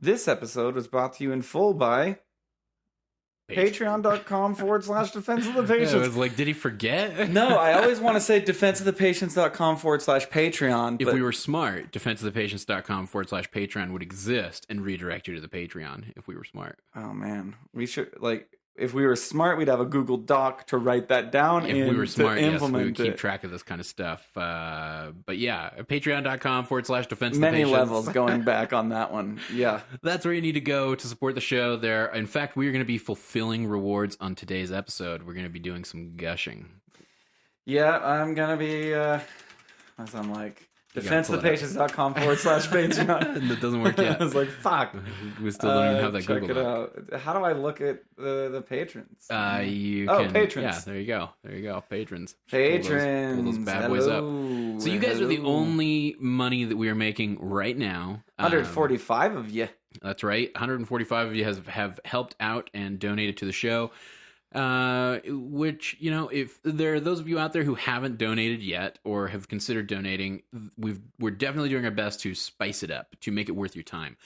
This episode was brought to you in full by Patreon.com/Defense of the Patients. Yeah, I was like, did he forget? No, I always want to say defenseofthepatients.com/Patreon. If we were smart, defenseofthepatients.com/Patreon would exist and redirect you to the Patreon if we were smart. Oh, man. We should, if we were smart, we'd have a Google Doc to write that down If we were smart, yes, we would keep it. track of this kind of stuff. But yeah, patreon.com/defense. Many levels going back on that one. Yeah. That's where you need to go to support the show there. In fact, we are going to be fulfilling rewards on today's episode. We're going to be doing some gushing. Yeah, I'm going to be, as I'm like, defenseofthepatients.com/Patreon. That doesn't work yet. I was like, fuck. We still don't even have that check Google it Doc. out. How do I look at the patrons? You can, patrons. Yeah, there you go. Patrons. Patrons. Pull those bad boys up. So you guys are the Hello. only money that we are making right now. 145 of you. That's right. 145 of you have helped out and donated to the show. Which, if there are those of you out there who haven't donated yet or have considered donating, we're definitely doing our best to spice it up, to make it worth your time.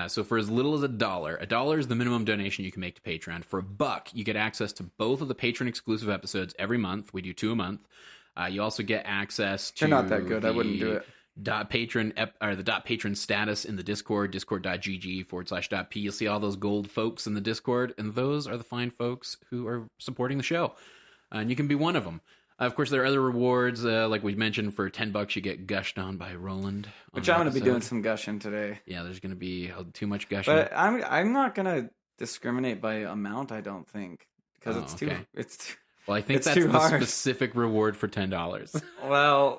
So for as little as $1 is the minimum donation you can make to Patreon. For $1, you get access to both of the patron exclusive episodes every month. We do 2 a month. You also get access to They're not that good. I wouldn't do it. the .patron status in the Discord, discord.gg/.p. You'll see all those gold folks in the Discord, and those are the fine folks who are supporting the show. And you can be one of them. Of course, there are other rewards, like we mentioned, for $10 you get gushed on by Roland. Which I'm going to be doing some gushing today. Yeah, there's going to be too much gushing. But I'm not going to discriminate by amount, I don't think. Because it's too... Well, I think it's that's too the hard. specific reward for $10. Well,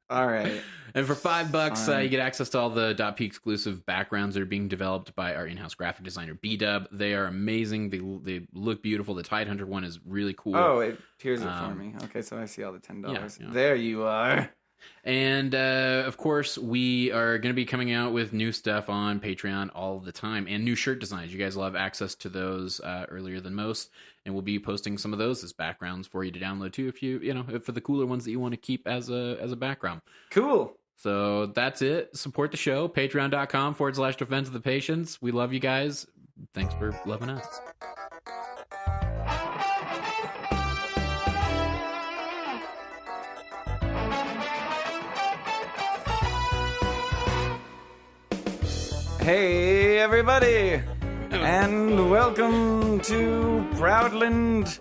all right. And for $5, Fine. you get access to all the .p exclusive backgrounds that are being developed by our in-house graphic designer, B-Dub. They are amazing. They look beautiful. The Tidehunter one is really cool. Oh, it appears it for me. Okay, so I see all the $10. Yeah. There you are. And, of course, we are going to be coming out with new stuff on Patreon all the time, and new shirt designs. You guys will have access to those earlier than most, and we'll be posting some of those as backgrounds for you to download too, if for the cooler ones that you want to keep as a background. Cool. So that's it. Support the show. Patreon.com/Defense of the Patients. We love you guys. Thanks for loving us. Hey, everybody, and welcome to Proudland,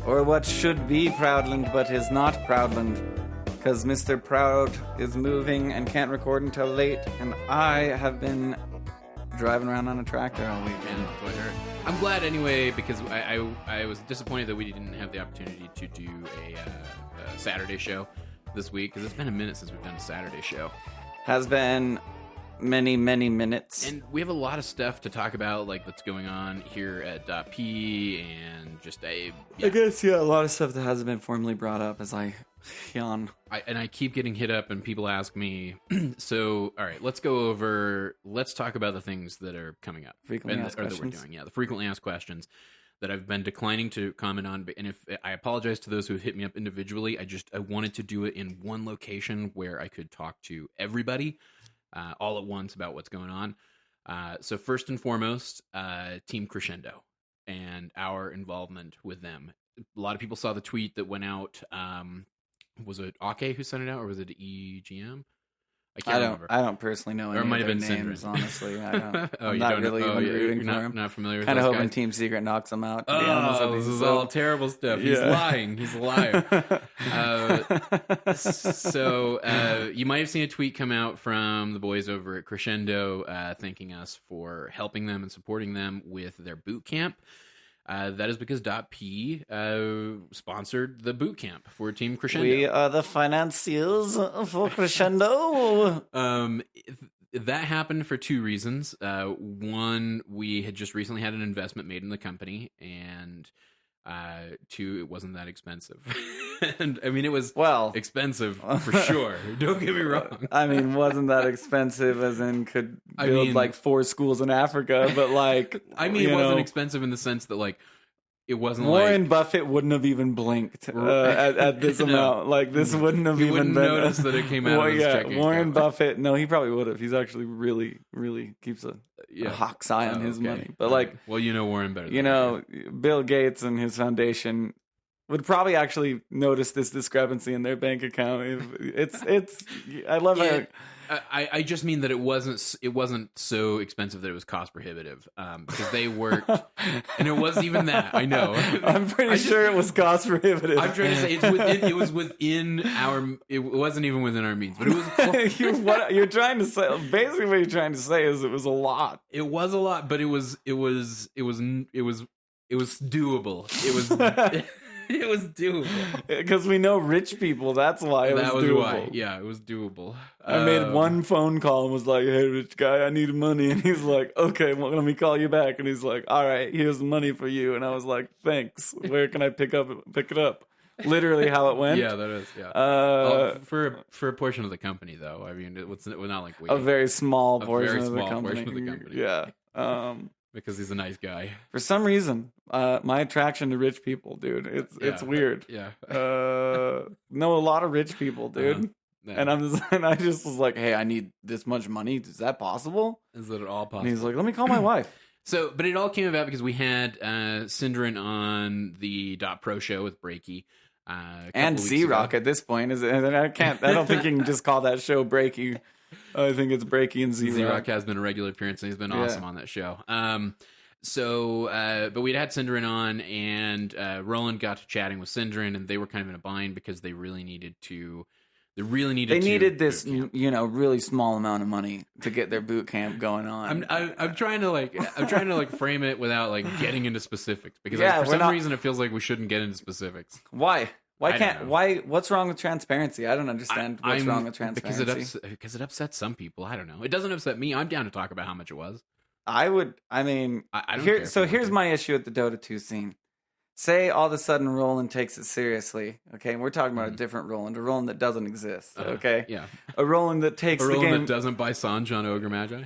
or what should be Proudland, but is not Proudland, because Mr. Proud is moving and can't record until late, and I have been driving around on a tractor all weekend. I'm glad anyway, because I was disappointed that we didn't have the opportunity to do a Saturday show this week, because it's been a minute since we've done a Saturday show. Has been many minutes. And we have a lot of stuff to talk about, like what's going on here at .p and just I guess, a lot of stuff that hasn't been formally brought up as I yawn. I keep getting hit up and people ask me, so, all right, let's talk about the things that are coming up. Frequently asked questions. That we're doing, the frequently asked questions that I've been declining to comment on. And if I apologize to those who have hit me up individually, I wanted to do it in one location where I could talk to everybody all at once about what's going on. So first and foremost, Team Crescendo and our involvement with them. A lot of people saw the tweet that went out. Was it Ake who sent it out, or was it EGM? I can't remember. I don't personally know any Or it might of have their been names, Syndrome. honestly. I don't. Oh, I'm you not don't really know? even rooting You're for him. not familiar with Kind of those hoping guys? Team Secret knocks him out, to be honest with you. This is So- all terrible stuff. He's Yeah. lying. He's a liar. So you might have seen a tweet come out from the boys over at Crescendo thanking us for helping them and supporting them with their boot camp. That is because .p sponsored the boot camp for Team Crescendo. We are the financiers for Crescendo. That happened for 2 reasons. One, we had just recently had an investment made in the company, and 2, it wasn't that expensive. And I mean, it was expensive for sure. Don't get me wrong. I mean, wasn't that expensive as in could build like 4 schools in Africa, but like... I mean, it wasn't expensive in the sense that like, it wasn't Warren Buffett wouldn't have even blinked at this amount. Like, this wouldn't have he even wouldn't been... notice that it came out of his checking Warren account. Buffett, no, he probably would have. He's actually really keeps a a hawk's eye on his money. But well, you know Warren better. Bill Gates and his foundation would probably actually notice this discrepancy in their bank account. I love it. I just mean that it wasn't so expensive that it was cost prohibitive, because they worked, and it wasn't even that. I know. I'm pretty sure it was cost prohibitive. I'm trying to say it was within our. It wasn't even within our means, but it was. What you're trying to say? Basically, what you're trying to say is it was a lot. It was a lot, but it was doable. It was. It was doable because we know rich people. That's why it was doable. Why. Yeah, it was doable. I made one phone call and was like, "Hey, rich guy, I need money." And he's like, "Okay, well, let me call you back." And he's like, "All right, here's the money for you." And I was like, "Thanks. Where can I pick it up?" Literally, how it went. Yeah, that is. Yeah. For a portion of the company, though. I mean, it's not like a very small portion of the company. Yeah. Because he's a nice guy. For some reason, my attraction to rich people, dude, it's weird. Yeah. Know a lot of rich people, dude. Yeah. And I just was like, hey, I need this much money. Is that possible? Is it all possible? And he's like, let me call my wife. So, but it all came about because we had Synderen on the .pro show with Breaky. And Z-Rock at this point. I don't think you can just call that show Breaky. I think it's Breaky and Z-Rock. Z-Rock has been a regular appearance, and he's been awesome on that show. But we'd had Synderen on, and Roland got to chatting with Synderen, and they were kind of in a bind because they needed this, really small amount of money to get their boot camp going on. I'm trying to frame it without getting into specifics because for some reason it feels like we shouldn't get into specifics. Why? What's wrong with transparency? I don't understand what's wrong with transparency. Because it upsets some people. I don't know. It doesn't upset me. I'm down to talk about how much it was. I don't care. So here's my issue with the Dota 2 scene. Say all of a sudden Roland takes it seriously. Okay, and we're talking about a different Roland, a Roland that doesn't exist. Okay, yeah, a Roland that takes the game. A Roland that doesn't buy Sanj on Ogre Magi.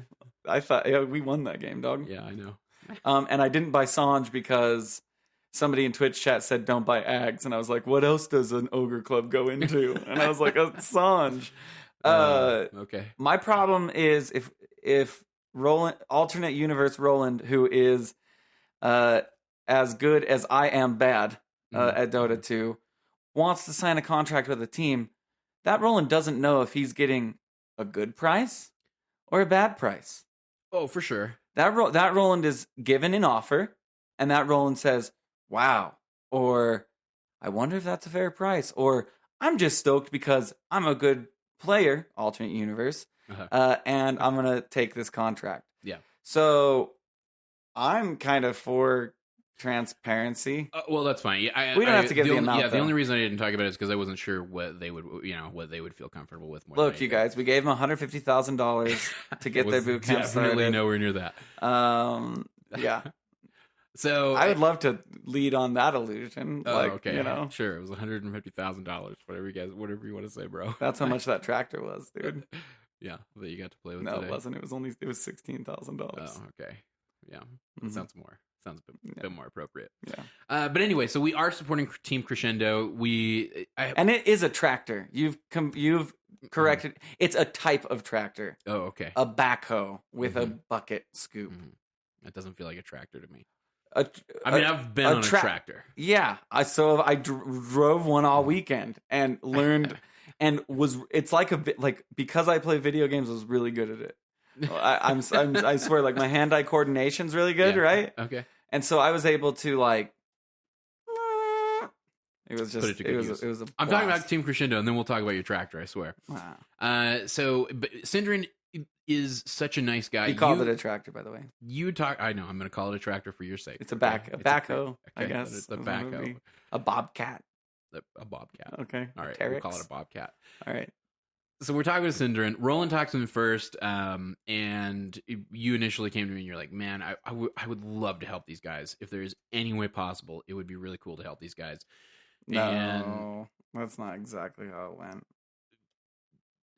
I thought we won that game, dog. Yeah, I know. And I didn't buy Sanj because somebody in Twitch chat said don't buy Ags, and I was like, what else does an ogre club go into? And I was like, Sanj. Okay. My problem is if Roland, alternate universe Roland, who is as good as I am bad at Dota 2, wants to sign a contract with a team, that Roland doesn't know if he's getting a good price or a bad price. Oh, for sure. That Roland is given an offer, and that Roland says, wow, or I wonder if that's a fair price, or I'm just stoked because I'm a good player, alternate universe, and I'm going to take this contract. Yeah. So I'm kind of for transparency. Well, that's fine. We don't have to give the amount. Yeah, the only reason I didn't talk about it is because I wasn't sure what they would feel comfortable with. Look, you guys, we gave them $150,000 to get their boot camp started. Definitely nowhere near that. Yeah. So I would love to lead on that illusion. Okay. Sure, it was $150,000. Whatever you want to say, bro. That's how much that tractor was, dude. Yeah, that you got to play with. No, today. It wasn't. It was $16,000. Oh, okay. Yeah, that sounds a bit more appropriate. Yeah. But anyway, so we are supporting Team Crescendo. And it is a tractor. You've corrected. It's a type of tractor. Oh, okay. A backhoe with a bucket scoop. That doesn't feel like a tractor to me. I've been on a tractor. Yeah, I drove one all weekend and learned, and it's because I play video games, I was really good at it. I swear, my hand-eye coordination's really good, right? Okay. And so I was able to it was just it was a I'm talking about Team Crescendo, and then we'll talk about your tractor. I swear. Wow. But Synderen is such a nice guy. You called it a tractor, by the way. I know. I'm going to call it a tractor for your sake. It's a backhoe, I guess. It's a backhoe. A bobcat. A bobcat. Okay. All right. Terex. We'll call it a bobcat. All right. So we're talking with Synderen. Roland talks to him first, and you initially came to me and you're like, man, I would love to help these guys. If there is any way possible, it would be really cool to help these guys. No, that's not exactly how it went.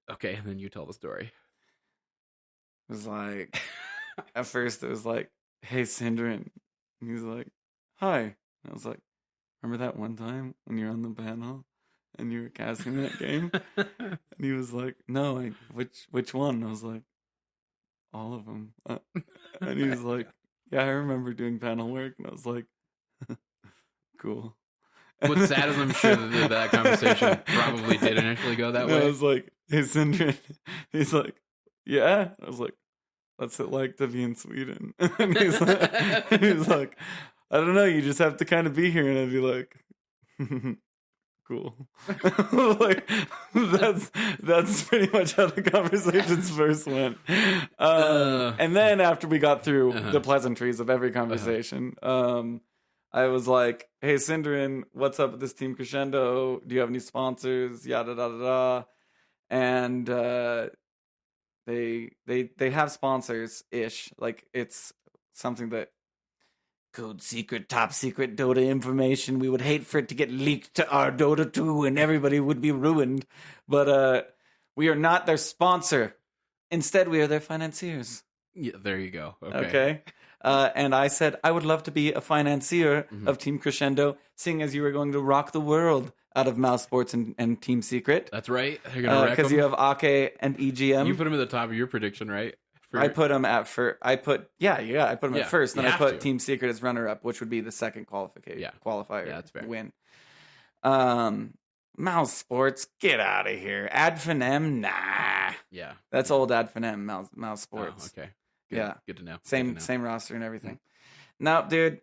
Okay, and then you tell the story. It was at first it was hey, Synderen. And he's like, hi. And I was like, remember that one time when you were on the panel and you were casting that game? And he was like, no, which one? And I was like, all of them. And he's like, yeah, I remember doing panel work. And I was like, cool. What's sad is I'm sure that conversation probably did initially go that way. I was like, hey, Sindri. He's like, yeah. I was like, what's it like to be in Sweden? And he's like, I don't know. You just have to kind of be here. And I'd be like, cool. Like, that's pretty much how the conversations first went. And then after we got through the pleasantries of every conversation, I was like, hey, Sindrin, what's up with this Team Crescendo? Do you have any sponsors? Yada, da, da, da. And they have sponsors-ish. Like, it's something that code secret, top secret Dota information. We would hate for it to get leaked to our Dota 2 and everybody would be ruined. But we are not their sponsor. Instead, we are their financiers. Yeah, there you go. Okay. And I said, I would love to be a financier of Team Crescendo, seeing as you were going to rock the world out of Mouse Sports and Team Secret. That's right. You're gonna wreck because them? you have Ake and EGM. You put them at the top of your prediction, right? I put them at first. I put them at first. Then I put Team Secret as runner-up, which would be the second qualifier that's fair. win. Mouse Sports, get out of here. Adfinem, nah. Yeah. That's old Adfinem, Mouse Sports. Oh, okay. Good. Yeah. Good to know. Same roster and everything. No, dude,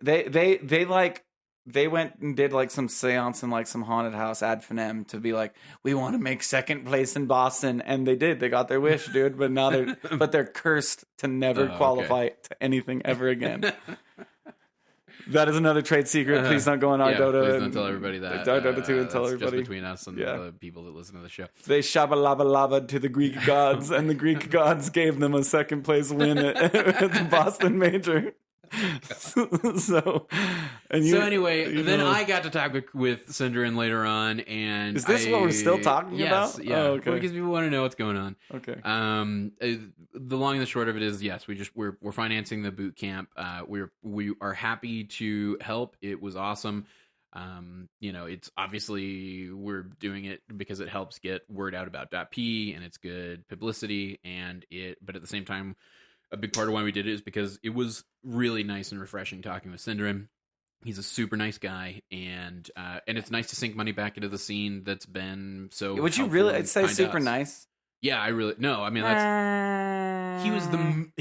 they went and did like some seance in like some haunted house ad finem to be like, we want to make second place in Boston, and they did. They got their wish, dude. But now they're cursed to never qualify to anything ever again. That is another trade secret. Please don't go on our Dota. Please don't tell everybody that. Our Dota 2 and tell everybody. Just between us and the people that listen to the show. They shabba-labba-labba to the Greek gods, and the Greek gods gave them a second place win at the Boston Major. Anyway, then I got to talk with Sindrin later on, and is this what we're still talking about? Yeah, okay. Because people want to know what's going on. Okay. The long and the short of it is, yes, we're financing the boot camp. We are happy to help. It was awesome. It's obviously we're doing it because it helps get word out about .p, and it's good publicity, but at the same time, a big part of why we did it is because it was really nice and refreshing talking with Sindrin. He's a super nice guy, and it's nice to sink money back into the scene that's been so. Would you really say super nice? Yeah, I really no. I mean,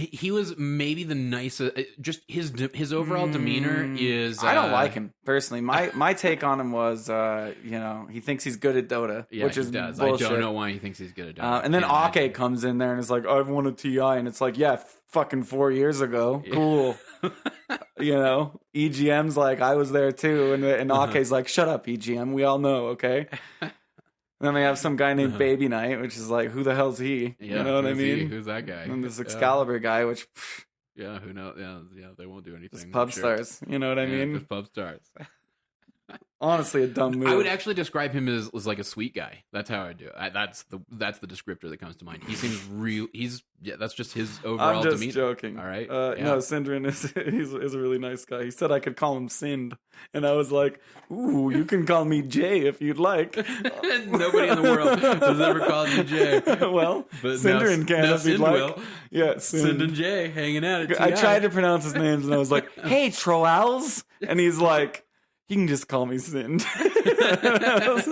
he was maybe the nicest. Just his overall demeanor is. I don't like him personally. My take on him was, he thinks he's good at Dota, which is does. bullshit. I don't know why he thinks he's good at Dota. And then Ake comes in there and is like, I've won a TI, and it's like, yeah, fucking 4 years ago, cool. EGM's like, I was there too, and Ake's like, shut up, EGM. We all know, okay. And then they have some guy named Baby Knight, which is like, who the hell's he? Yeah, you know what I mean? Who's that guy? And this Excalibur guy, which... Yeah, who knows? Yeah, they won't do anything. Just pub stars, you know what I mean? Just pub stars. Honestly, a dumb move. I would actually describe him as like a sweet guy. That's how I do it. That's the descriptor that comes to mind. He seems real. That's just his overall demeanor. I'm just joking. All right. No, Sindrin is a really nice guy. He said I could call him Sind, and I was like, "Ooh, you can call me Jay if you'd like." Nobody in the world has ever called you Jay. Well, but Sindrin can if he'd like. Will. Yeah, Sind and Jay hanging out at TI. I tried to pronounce his names, and I was like, "Hey, Troels," and he's like, you can just call me Sind. And I was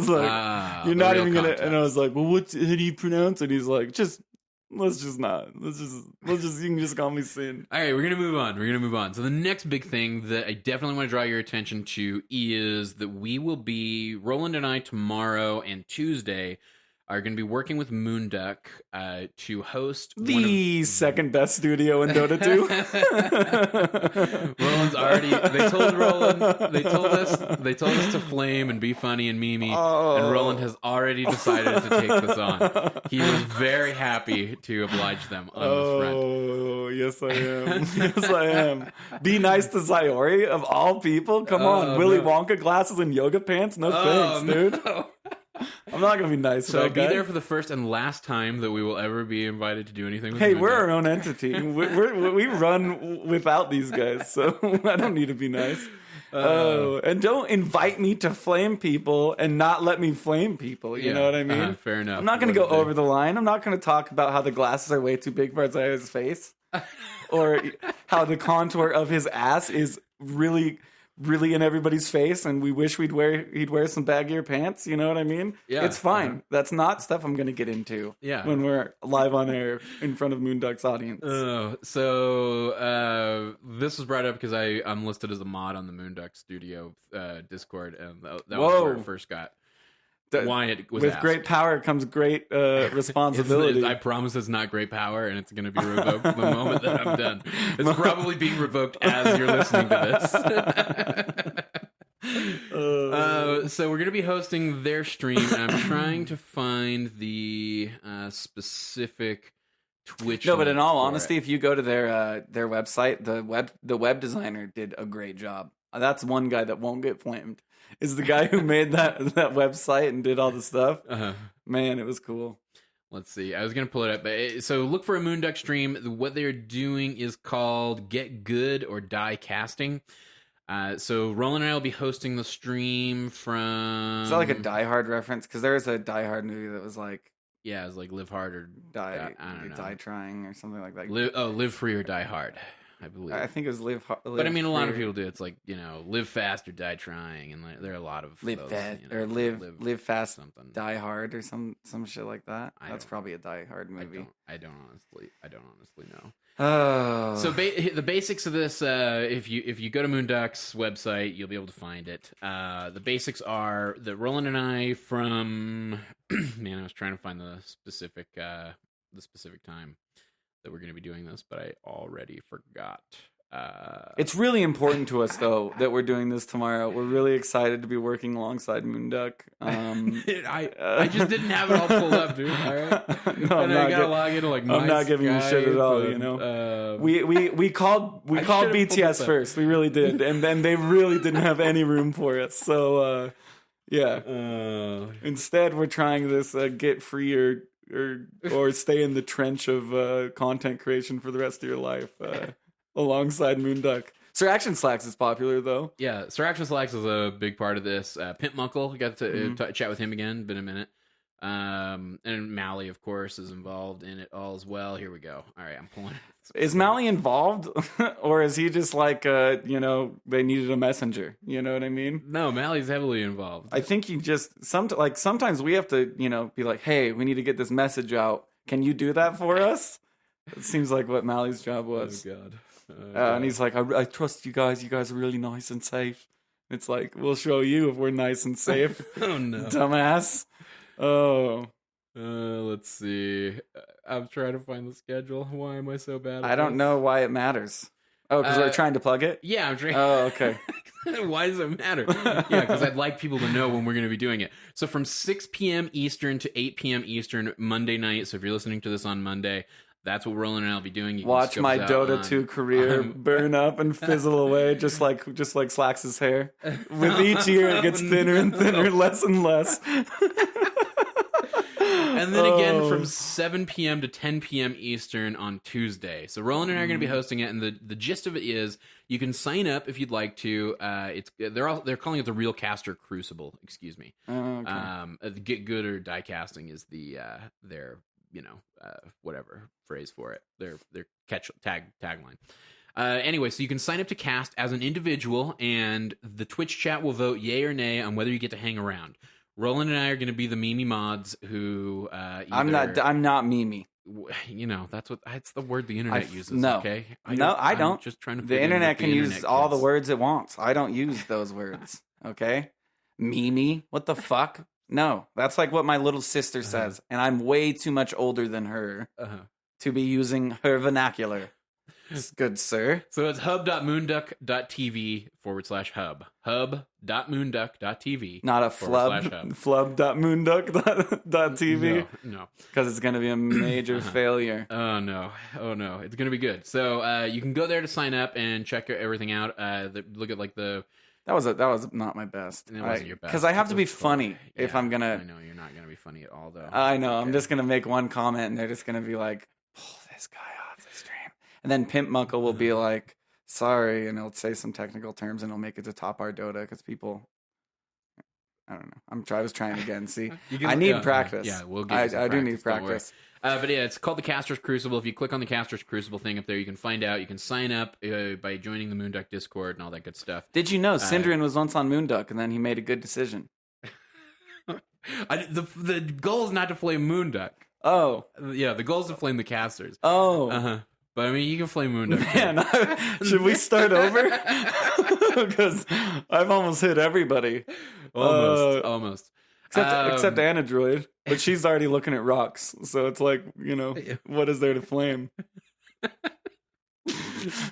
like, you're not even going to... And I was like, well, how do you pronounce it? He's like, let's just not. You can just call me Sind. All right, we're going to move on. So the next big thing that I definitely want to draw your attention to is that we will be, Roland and I, tomorrow and Tuesday, are going to be working with Moonduck to host the second best studio in Dota 2. Roland's already. They told Roland. They told us to flame and be funny and memey. And Roland has already decided to take this on. He was very happy to oblige them on this front. Oh, yes I am. Yes I am. Be nice to Sayori of all people. Come on, Willy Wonka glasses and yoga pants. No thanks, dude. I'm not gonna be nice. So be there for the first and last time that we will ever be invited to do anything with Hey, we're our own entity. We run without these guys, so I don't need to be nice. Oh, and don't invite me to flame people and not let me flame people. You know what I mean? Fair enough. I'm not going to go over the line. I'm not going to talk about how the glasses are way too big for his face, or how the contour of his ass is really in everybody's face, and we wish he'd wear some baggier pants. You know what I mean? Yeah, it's fine. That's not stuff I'm going to get into. Yeah. When we're live on air in front of Moonduck's audience. So this was brought up because I'm listed as a mod on the Moonduck Studio Discord, and that was where it first got. Why it was with asked. Great power comes great responsibility. I promise it's not great power, and it's going to be revoked the moment that I'm done. It's probably being revoked as you're listening to this. So we're going to be hosting their stream, and I'm trying to find the specific Twitch. No, but in all honesty, if you go to their website, the web designer did a great job. That's one guy that won't get flamed. Is the guy who made that website and did all the stuff. Man, it was cool. Let's see. I was going to pull it up. So look for a Moonduck stream. What they're doing is called Get Good or Die Casting. So Roland and I will be hosting the stream from... Is that like a Die Hard reference? Because there was a Die Hard movie that was like... Yeah, it was like Live Hard or... I don't know. Die Trying or something like that. Live Free or Die Hard. I believe. I think it was live but I mean, a lot of people do. It's like, live fast or die trying, and there are a lot of live those, fast or live fast, something. Die Hard or some shit like that. That's probably a Die Hard movie. I don't honestly know. Oh, so the basics of this, if you go to Moonduck's website, you'll be able to find it. The basics are that Roland and I from man, I was trying to find the specific time that we're going to be doing this, but I already forgot. It's really important to us, though, that we're doing this tomorrow. We're really excited to be working alongside Moonduck. I just didn't have it all pulled up, dude. All right, no, and I gotta log into like. I'm not giving you shit at all. We called BTS first. We really did, and then they really didn't have any room for us. So yeah. Instead, we're trying this get free or stay in the trench of content creation for the rest of your life alongside Moonduck. Sir Action Slacks is popular, though. Yeah, Sir Action Slacks is a big part of this. Pimp Muckle, got to chat with him again, been a minute. And Mally, of course, is involved in it all as well. Here we go. All right, I'm pulling it. Is Mally involved? Or is he just like, they needed a messenger? You know what I mean? No, Mally's heavily involved. I think he just, sometimes we have to, be like, hey, we need to get this message out. Can you do that for us? It seems like what Mally's job was. Oh, God. And he's like, I trust you guys. You guys are really nice and safe. It's like, we'll show you if we're nice and safe. Oh, no. Dumbass. Oh. Let's see. I'm trying to find the schedule. Why am I so bad at I don't know why it matters. Oh, because we're trying to plug it? Yeah, I'm trying. Oh, okay. Why does it matter? Yeah, because I'd like people to know when we're going to be doing it. So from 6 p.m. Eastern to 8 p.m. Eastern Monday night. So if you're listening to this on Monday, that's what Roland and I'll be doing. You watch my Dota 2 career burn up and fizzle away, just like Slacks' hair. With each year, it gets thinner and thinner, less and less. And then again from 7 p.m. to 10 p.m. Eastern on Tuesday. So Roland and I are going to be hosting it, and the gist of it is you can sign up if you'd like to. They're calling it the Real Caster Crucible. Excuse me. Okay. Get Good or Die Casting is their whatever phrase for it. Their tagline. Anyway, so you can sign up to cast as an individual, and the Twitch chat will vote yay or nay on whether you get to hang around. Roland and I are going to be the Mimi mods who. I'm not Mimi. That's the word the internet uses. No, okay. I don't. Just trying to. The internet can use all the words it wants. I don't use those words. Okay, Mimi. What the fuck? No, that's like what my little sister says, and I'm way too much older than her to be using her vernacular. Good sir. So it's hub.moonduck.tv/hub. Hub.moonduck.tv. Not a flub.moonduck.tv. No. Because it's going to be a major failure. Oh no. It's going to be good. So you can go there to sign up and check everything out. Look at like the... That was not my best. It wasn't your best. Because I have to be funny if I'm going to... I know, you're not going to be funny at all, though. I know. I'm just going to make one comment and they're just going to be like, pull this guy off the stream. And then Pimp Muckle will be like, sorry, and it'll say some technical terms, and it'll make it to top our Dota because people. I don't know. I was trying again. See, I need practice. Yeah, we'll get. I do need practice. But yeah, it's called the Casters Crucible. If you click on the Casters Crucible thing up there, you can find out. You can sign up by joining the Moonduck Discord and all that good stuff. Did you know Syndrin was once on Moonduck, and then he made a good decision? The goal is not to flame Moonduck. Oh. Yeah, the goal is to flame the casters. Oh. Uh-huh. But I mean, you can flame Moonduck. Man, should we start over? Because I've almost hit everybody. Almost. Except Anadroid. But she's already looking at rocks. So it's like, what is there to flame?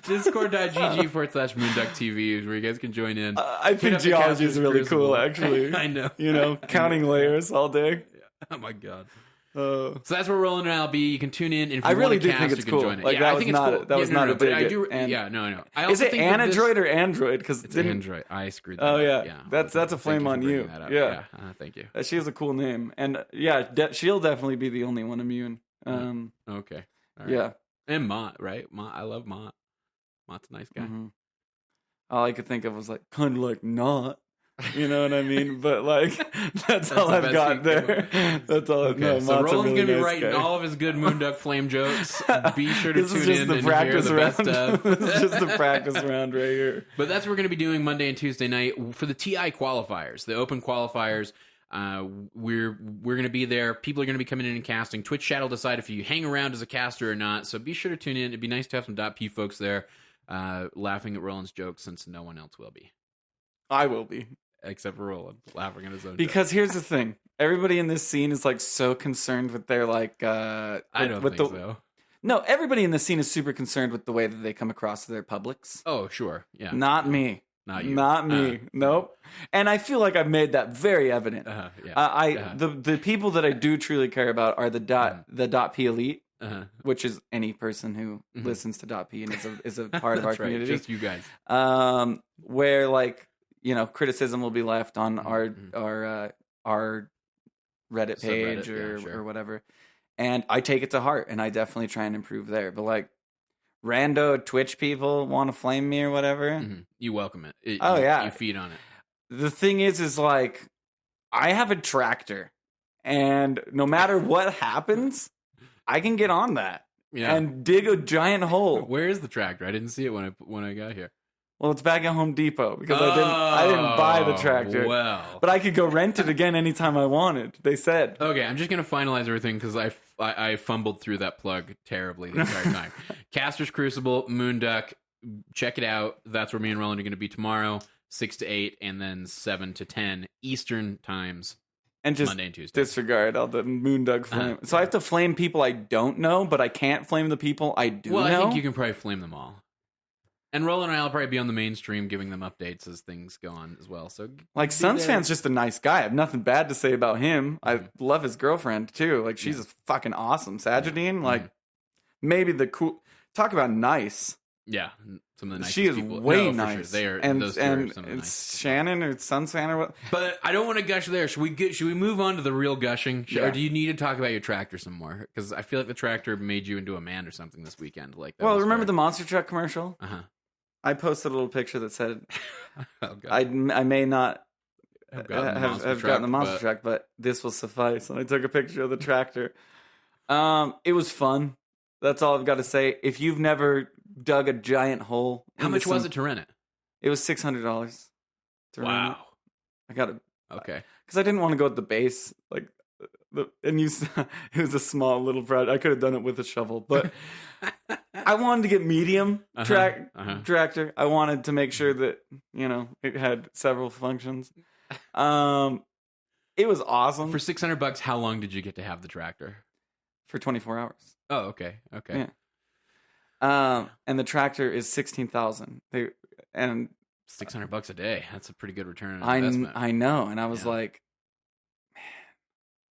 Discord.gg/MoonduckTV is where you guys can join in. I think geology is really cool, actually. I know. Counting layers all day. Oh my god. So that's where Roland and I'll be. You can tune in, and if you I really want to do cast, think it's you can cool. join it. Like, I think it's cool. That was not a dig. I do. Yeah, no. Is it Anadroid or Android? Because it's Android. I screwed that. Oh up. yeah, that's a flame on you. Yeah, thank you. She has a cool name, and yeah, she'll definitely be the only one immune. Okay. All right. Yeah, and Mott, right? Mott, I love Mott. Mott's a nice guy. Mm-hmm. All I could think of was like kind of like not. You know what I mean? But like, that's all I've got there. That's all. Okay, No, so Roland's really gonna be nice writing guy. all of his good Moonduck flame jokes. Be sure to This tune is just in the and practice hear the round. best of. This is just the practice round right here. But that's what we're gonna be doing Monday and Tuesday night for the TI qualifiers, the Open Qualifiers. We're gonna be there. People are gonna be coming in and casting. Twitch chat will decide if you hang around as a caster or not. So be sure to tune in. It'd be nice to have some .p folks there, laughing at Roland's jokes since no one else will be. I will be. Except for Roland, laughing at his own because here's the thing. Everybody in this scene is like so concerned with their like I don't think so. No, everybody in this scene is super concerned with the way that they come across to their publics. Oh, sure. Yeah. Not me. Not you. Not me. Nope. And I feel like I've made that very evident. Yeah. The people that I do truly care about are the .p elite, which is any person who listens to .p and is a part of our community. Just you guys. Where like criticism will be left on our Reddit page or whatever. And I take it to heart, and I definitely try and improve there. But like, rando Twitch people want to flame me or whatever. You welcome it. Yeah. You feed on it. The thing is like, I have a tractor, and no matter what happens, I can get on that and dig a giant hole. Where is the tractor? I didn't see it when I got here. Well, it's back at Home Depot because I didn't buy the tractor. Well, but I could go rent it again anytime I wanted. They said. Okay, I'm just gonna finalize everything because I fumbled through that plug terribly the entire time. Casters Crucible, Moonduck, check it out. That's where me and Roland are gonna be tomorrow, 6 to 8, and then 7 to 10 Eastern times. And just Monday and Tuesday. Disregard all the Moonduck flame. So I have to flame people I don't know, but I can't flame the people I do know. Well, I think you can probably flame them all. And Roland and I will probably be on the mainstream giving them updates as things go on as well. So, like, Sunsfan's just a nice guy. I have nothing bad to say about him. I love his girlfriend, too. Like, she's fucking awesome. Sajadine, like, maybe the cool... Talk about nice. Yeah, some of the nicest she is people. way No, nice. Sure. They are, and those two are some of the it's Shannon or Sunsfan or what? But I don't want to gush there. Should we move on to the real gushing? Or do you need to talk about your tractor some more? Because I feel like the tractor made you into a man or something this weekend. Like, well, remember the monster truck commercial? Uh-huh. I posted a little picture that said, oh, God. I may not have gotten the monster truck, but this will suffice. And I took a picture of the tractor. It was fun. That's all I've got to say. If you've never dug a giant hole, how much was it to rent it? It was $600. Wow. I got it. Okay. Because I didn't want to go at the base, like it was a small little project. I could have done it with a shovel, but I wanted to get medium tractor. I wanted to make sure that it had several functions. It was awesome. For $600, how long did you get to have the tractor? For 24 hours. Oh, okay. Yeah. And the tractor is $16,000. And $600 a day. That's a pretty good return on investment. I know, and I was like, man,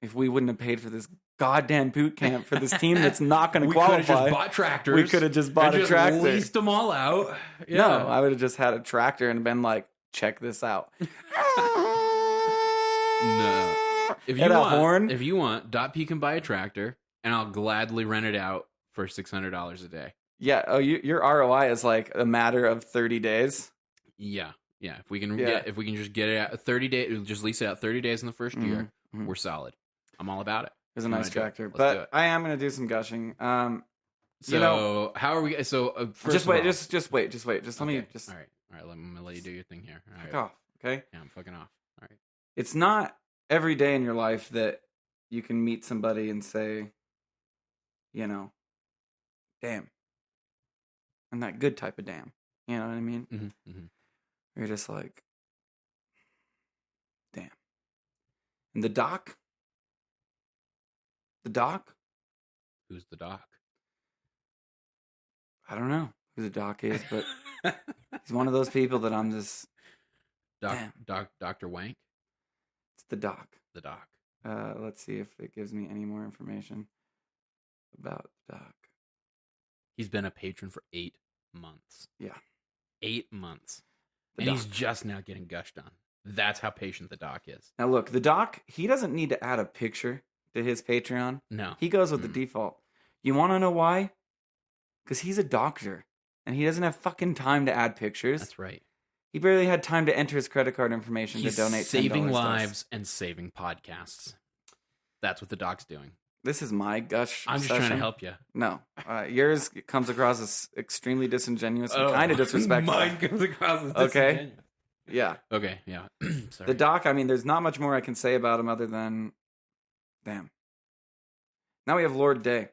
if we wouldn't have paid for this goddamn boot camp for this team that's not going to qualify, we could have just bought tractors. We could have just bought a tractor, leased them all out. Yeah. No, I would have just had a tractor and been like, check this out. No. If you want, DotP can buy a tractor, and I'll gladly rent it out for $600 a day. Yeah. Oh, your ROI is like a matter of 30 days. Yeah. If we can just get it out 30 days, just lease it out 30 days in the first year, we're solid. I'm all about it. It's a nice tractor, do but I am going to do some gushing. So how are we? So first just wait, of all, just wait. Just let me just. All right. I'm gonna let you do your thing here. All right. Fuck off. Okay. Yeah, I'm fucking off. All right. It's not every day in your life that you can meet somebody and say, damn, and that good type of damn. You know what I mean? Mm-hmm. You're just like, damn. And the doc. Who's the doc? I don't know who the doc is, but he's one of those people that I'm just. Dr. Wank? It's the doc. The doc. Let's see if it gives me any more information about the doc. He's been a patron for 8 months. Yeah. 8 months. He's just now getting gushed on. That's how patient the doc is. Now look, the doc, he doesn't need to add a picture to his Patreon. No. He goes with the default. You want to know why? Because he's a doctor, and he doesn't have fucking time to add pictures. That's right. He barely had time to enter his credit card information He's to donate $10 saving lives and saving podcasts. That's what the doc's doing. This is my gush I'm just session. trying to help you. No. Yours comes across as extremely disingenuous and kind of disrespectful. Mine comes across as disingenuous. Okay. Yeah. Okay, yeah. Sorry. The doc, I mean, there's not much more I can say about him other than, damn. Now we have Lord Day.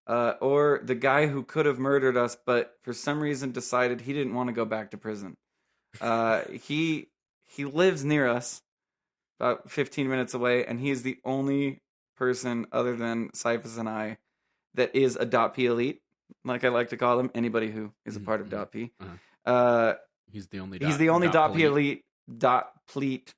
Or the guy who could have murdered us, but for some reason decided he didn't want to go back to prison. He lives near us, about 15 minutes away, and he is the only person other than Cyphus and I that is a DotP elite, like I like to call him. Anybody who is a part of DotP. He's the only. He's the only DotP elite. Dot-pleat.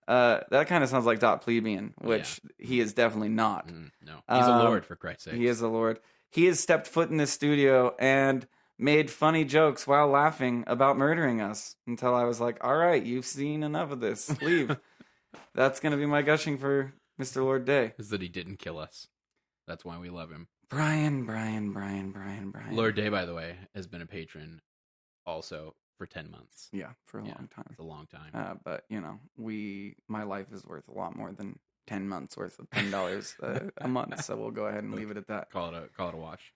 That kind of sounds like dot plebeian, which he is definitely not. No, he's a lord, for Christ's sake. He is a lord. He has stepped foot in this studio and made funny jokes while laughing about murdering us until I was like, all right, you've seen enough of this. Leave. That's going to be my gushing for Mr. Lord Day. Is that he didn't kill us. That's why we love him. Brian. Lord Day, by the way, has been a patron also for 10 months. Yeah, for a long time. It's a long time. But, my life is worth a lot more than 10 months worth of $10 a month, so we'll go ahead and leave it at that. Call it a wash.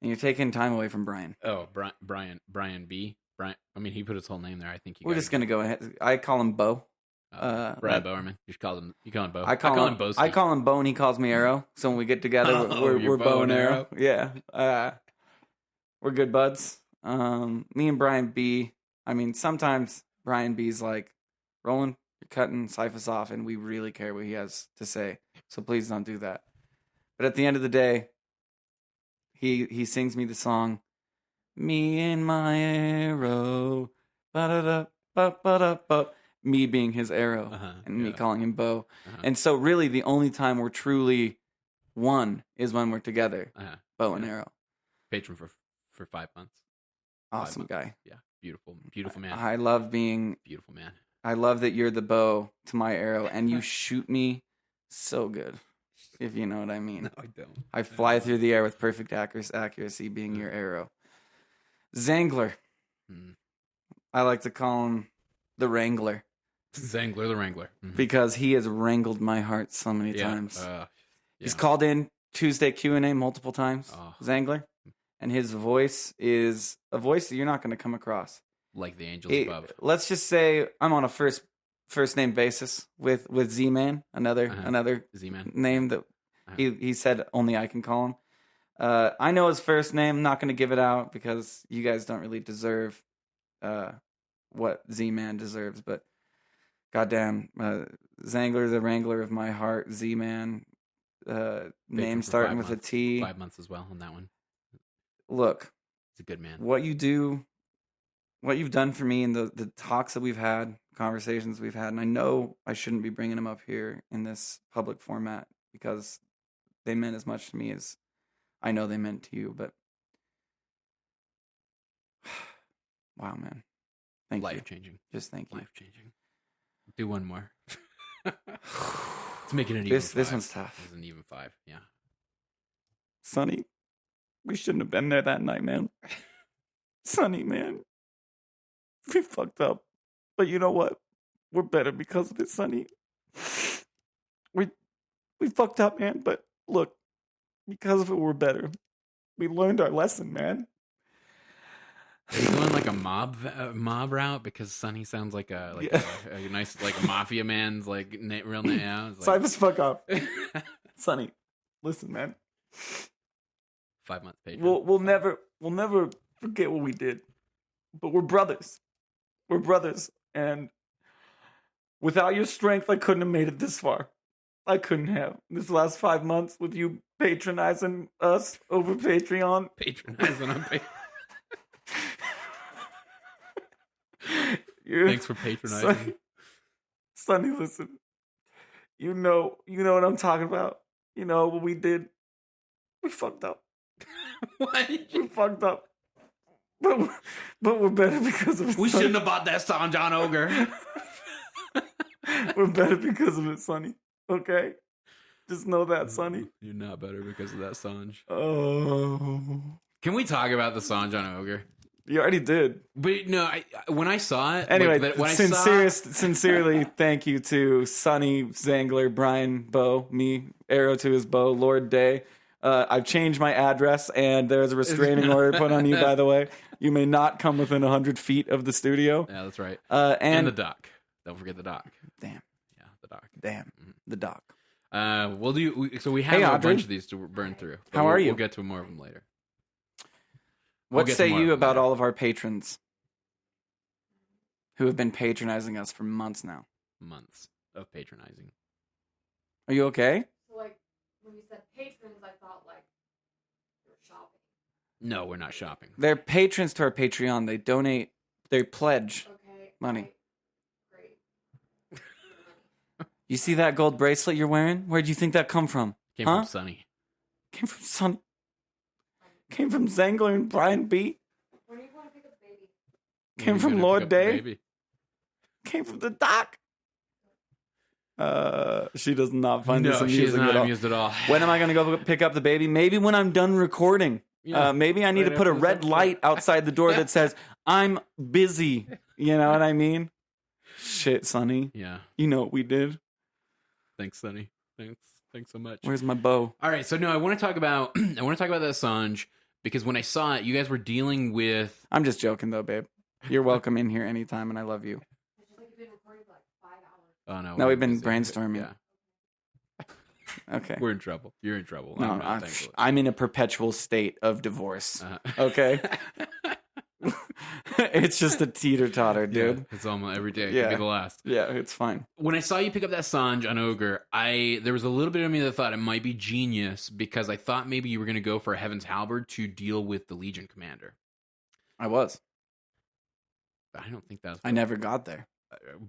And you're taking time away from Brian. Oh, Brian B. Brian. I mean, he put his whole name there. I think we're just gonna go ahead. I call him Bo. Brian Bowerman. You call him Bo. I call him Bo. I call him Bo, and he calls me Arrow. So when we get together, we're Bo and Arrow. Yeah. We're good buds. Me and Brian B. I mean, sometimes Brian B's like, Roland, you're cutting Cyphus off, and we really care what he has to say. So please don't do that. But at the end of the day, he sings me the song, "Me and my arrow," ba-da-da-ba-ba-da-ba. Me being his arrow, and me calling him Bo. And so really the only time we're truly one is when we're together, Bo and Arrow. Patron for 5 months. Awesome guy. Yeah, beautiful man. I love being... Beautiful man. I love that you're the bow to my arrow, and you shoot me so good, if you know what I mean. No, I don't. I fly through the air with perfect accuracy being your arrow. Zangler. I like to call him the Zangler the Wrangler. Because he has wrangled my heart so many times. He's called in Tuesday Q&A multiple times, Zangler. And his voice is a voice that you're not going to come across. Like the angels above. Let's just say I'm on a first name basis with Z-Man, another Z-Man name that he said only I can call him. I know his first name. I'm not going to give it out because you guys don't really deserve what Z-Man deserves. But goddamn, Zangler, the Wrangler of my heart, Z-Man, name starting with a T. 5 months as well on that one. Look, he's a good man. What you've done for me and the talks that we've had, conversations we've had, and I know I shouldn't be bringing them up here in this public format because they meant as much to me as I know they meant to you, but wow, man. Thank you. Life-changing. Just thank you. Life-changing. Do one more. Let's make it an even 5. This one's tough. It's an even 5, yeah. Sonny, We shouldn't have been there that night, man. Sonny, man. We fucked up. But you know what? We're better because of it, Sonny. We fucked up, man. But look, because of it, we're better. We learned our lesson, man. Are you going like a mob route? Because Sonny sounds like a nice like a mafia man's like real name. Yeah, Cyphus, fuck off. Sonny, listen, man. 5 months page. We'll never forget what we did. But we're brothers. We're brothers. And without your strength, I couldn't have made it this far. I couldn't have. This last 5 months with you patronizing us over Patreon. Patronizing on Patreon. Thanks for patronizing. Sonny, listen. You know what I'm talking about. You know what we did. We fucked up. What? We fucked up. But we're better because of it. We shouldn't have bought that song, John Ogre. We're better because of it, Sonny. Okay? Just know that, Sonny. You're not better because of that Sanj. Oh. Can we talk about the Sanj on Ogre? You already did. But no, when I saw it... Anyway, when sincerely, thank you to Sonny, Zangler, Brian, Bo, me, arrow to his bow, Lord Day. I've changed my address, and there's a restraining order put on you, by the way. You may not come within 100 feet of the studio. Yeah, that's right. And the dock. Don't forget the dock. Damn. Yeah, the dock. Damn. The dock. We have a bunch of these to burn through. How are you? We'll get to more of them later. What say you about all of our patrons who have been patronizing us for months now? Months of patronizing. Are you okay? So, like, when you said patrons, I thought, like, you're shopping. No, we're not shopping. They're patrons to our Patreon. They donate, they pledge money. Great. You see that gold bracelet you're wearing? Where'd you think that come from? Came from Sonny. Came from Sonny. Came from Zangler and Brian B. When are you going to pick up the baby? Came from Lord Day. Came from the dock. She does not find this amusing she's not at all. amused at all. When am I going to go pick up the baby? Maybe when I'm done recording. Yeah. Maybe I need to put a red light outside the door that says, I'm busy. You know what I mean? Shit, Sonny. Yeah. You know what we did. Thanks, Sonny. Thanks so much. Where's my bow? All right, so no, I want to talk about that Assange because when I saw it, you guys were dealing with. I'm just joking though, babe. You're welcome in here anytime, and I love you. It's just like you've been recording for like 5 hours. Oh no! No, we've been brainstorming. Yeah. Okay. We're in trouble. You're in trouble. No, I'm in a perpetual state of divorce. Okay. It's just a teeter-totter, dude. Yeah, it's almost every day. It Yeah. could be the last. Yeah, it's fine. When I saw you pick up that Sanj on Ogre, there was a little bit of me that thought it might be genius because I thought maybe you were going to go for a Heaven's Halberd to deal with the Legion Commander. I was. But I don't think that's. I never got there.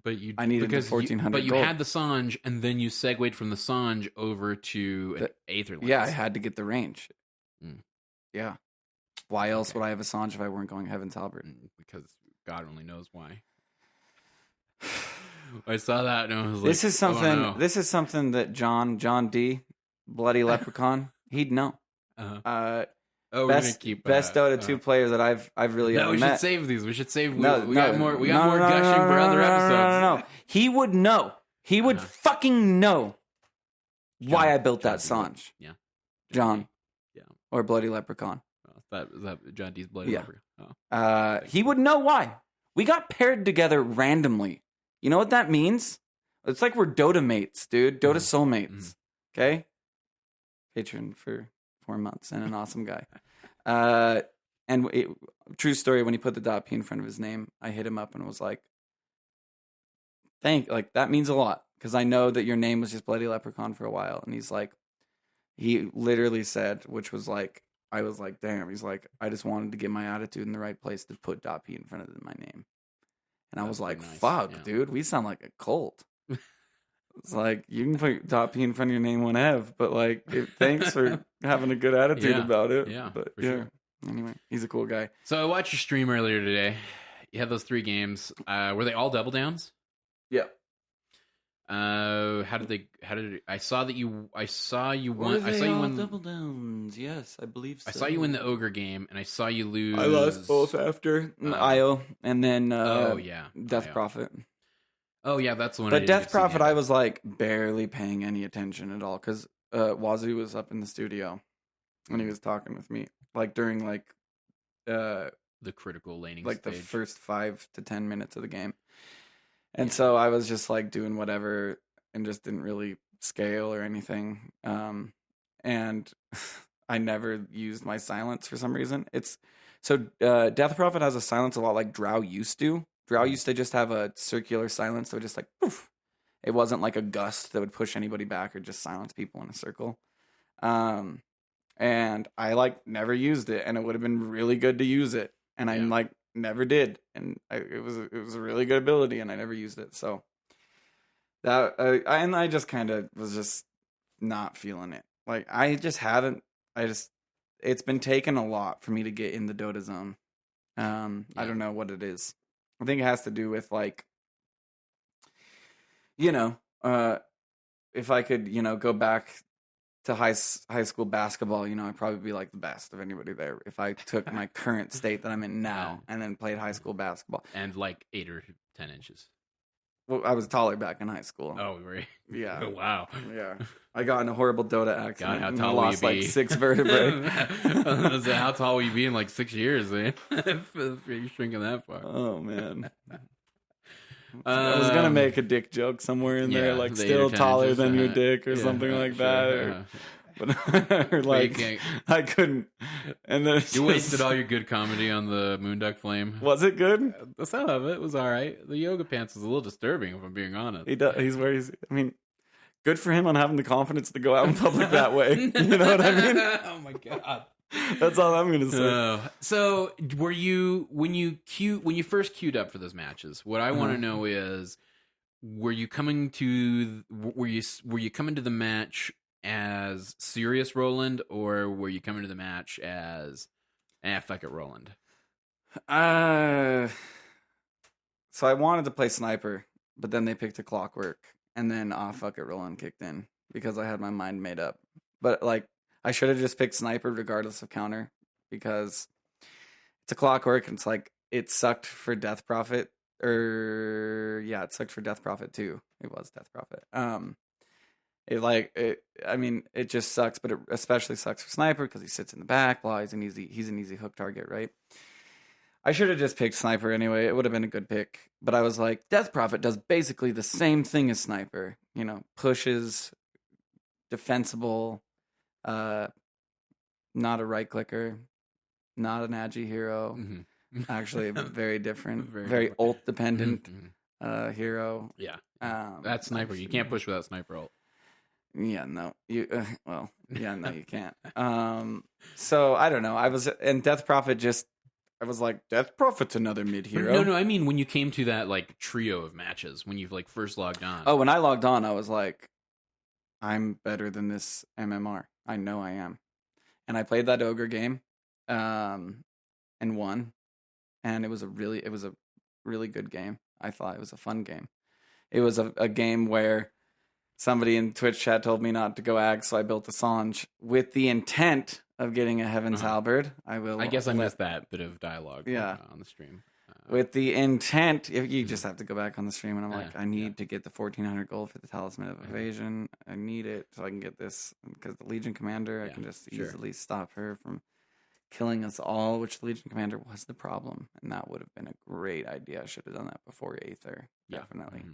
But you, I needed the 1,400 But you gold. had the Sanj, and then you segued from the Sanj over to an Aether Lance. Yeah, I had to get the range. Mm. Yeah. Why else would I have a Sanj if I weren't going Heaven's Halberd? Because God only knows why. I saw that and I was like, This is something. Oh, no. This is something that John D, Bloody Leprechaun, he'd know. Uh-huh. We're Best gonna keep Dota 2 players that I've really ever we met. should save these. We should save. We No, got more. We got more gushing for other episodes. No. He would know. He would fucking know why I built that Sanj. Yeah. John. Yeah. Or Bloody Leprechaun. Is that John D's Bloody Leprechaun? Oh. He would know why. We got paired together randomly. You know what that means? It's like we're Dota mates, dude. Dota soulmates. Okay? Patron for 4 months and an awesome guy. True story, when he put the .p in front of his name, I hit him up and was like, that means a lot. Because I know that your name was just Bloody Leprechaun for a while. And he's like, he literally said, which was like, I was like, damn. He's like, I just wanted to get my attitude in the right place to put .p in front of my name. And I was like, nice. fuck, dude, we sound like a cult. It's like, you can put .p in front of your name whenever, but like, thanks for having a good attitude about it. Yeah, but for sure. Anyway, he's a cool guy. So I watched your stream earlier today. You had those 3 games. Were they all double downs? Yeah. How did I saw that you won. I saw you win double downs. Yes, I believe so. I saw you win the ogre game, and I saw you lose. I lost both after IO and then Death IO. Prophet. Oh yeah, that's the one. But Death Prophet, I was like barely paying any attention at all because Wazoo was up in the studio and he was talking with me like during like the critical laning, like stage. The first 5 to 10 minutes of the game. And so I was just like doing whatever and just didn't really scale or anything. And I never used my silence for some reason. Death Prophet has a silence a lot like Drow used to. Drow used to just have a circular silence, so just like poof. It wasn't like a gust that would push anybody back or just silence people in a circle. And I like never used it, and it would have been really good to use it, and I like never did, and it was a really good ability, and I never used it. So that I just kind of was just not feeling it. Like I just haven't. It's been taken a lot for me to get in the Dota zone. I don't know what it is. I think it has to do with like, if I could, go back to high school basketball, I'd probably be like the best of anybody there. If I took my current state that I'm in now and then played high school basketball. And like 8 or 10 inches. Well, I was taller back in high school. Oh, really? Yeah. Oh, wow. Yeah. I got in a horrible Dota accident. God, how and tall lost will you be? Like 6 vertebrae. How tall will you be in like 6 years, man? You're shrinking that far. Oh, man. I was going to make a dick joke somewhere in there, like still taller than your dick or something like that. But or like, I couldn't. And then you wasted all your good comedy on the Moonduck Flame. Was it good? Some of it was all right. The yoga pants was a little disturbing, if I'm being honest. I mean, good for him on having the confidence to go out in public that way. You know what I mean? Oh my god. That's all I'm gonna say. So, were you when you first queued up for those matches? What I want to know is, were you coming to the match as serious Roland, or were you coming to the match as fuck it Roland? So I wanted to play sniper, but then they picked a clockwork, and then fuck it Roland kicked in because I had my mind made up. But like, I should have just picked sniper regardless of counter because it's a clockwork and it's like it sucked for Death Prophet. It sucked for Death Prophet too. It was Death Prophet. It just sucks, but it especially sucks for sniper because he sits in the back. Blah, he's an easy hook target, right? I should have just picked sniper anyway. It would have been a good pick, but I was like, Death Prophet does basically the same thing as sniper. Pushes, defensible. Not a right clicker, not an agi hero. Mm-hmm. Actually, very different, very ult dependent hero. Yeah, that's sniper. You can't push without sniper ult. Yeah, no, you can't. So I don't know. Death Prophet I was like, Death Prophet's another mid hero. No, I mean when you came to that like trio of matches when you've like first logged on. Oh, when I logged on, I was like, I'm better than this MMR. I know I am. And I played that ogre game, and won. And it was a really good game. I thought it was a fun game. It was a game where somebody in Twitch chat told me not to go ag, so I built a Sange with the intent of getting a Heaven's Halberd. I guess I missed that bit of dialogue on the stream. With the intent, if you just have to go back on the stream, and I'm like, I need to get the 1400 gold for the Talisman of Evasion. I need it so I can get this because the Legion Commander, I can just easily stop her from killing us all, which the Legion Commander was the problem, and that would have been a great idea. I should have done that before Aether, definitely. Mm-hmm.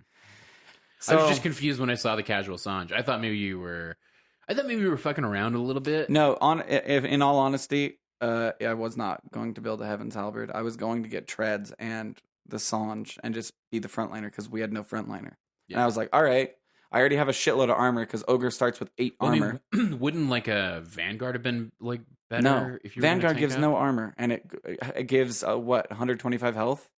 So, I was just confused when I saw the casual Sange. I thought maybe you were fucking around a little bit. No, in all honesty, I was not going to build a Heaven's Halberd. I was going to get Treads and the Sange and just be the frontliner because we had no frontliner. Yeah. And I was like, all right, I already have a shitload of armor because Ogre starts with 8 armor. I mean, wouldn't like a Vanguard have been like better? No, if you Vanguard gives no armor, and it gives 125 health.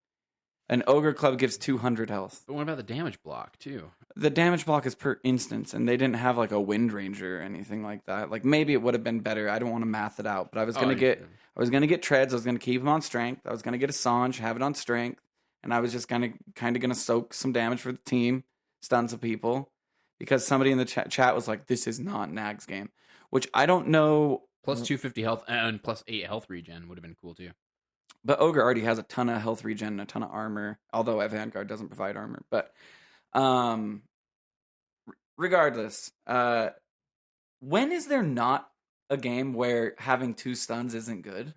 An Ogre Club gives 200 health. But what about the damage block too? The damage block is per instance, and they didn't have like a Wind Ranger or anything like that. Like maybe it would have been better. I don't want to math it out, but I was gonna get Treads. I was gonna keep him on strength. I was gonna get a Sange, have it on strength, and I was just kind of gonna soak some damage for the team, stuns of people because somebody in the chat was like, "This is not an Ags game," which I don't know. Plus 250 health and plus 8 health regen would have been cool too. But Ogre already has a ton of health regen and a ton of armor, although Vanguard doesn't provide armor. But regardless, when is there not a game where having 2 stuns isn't good?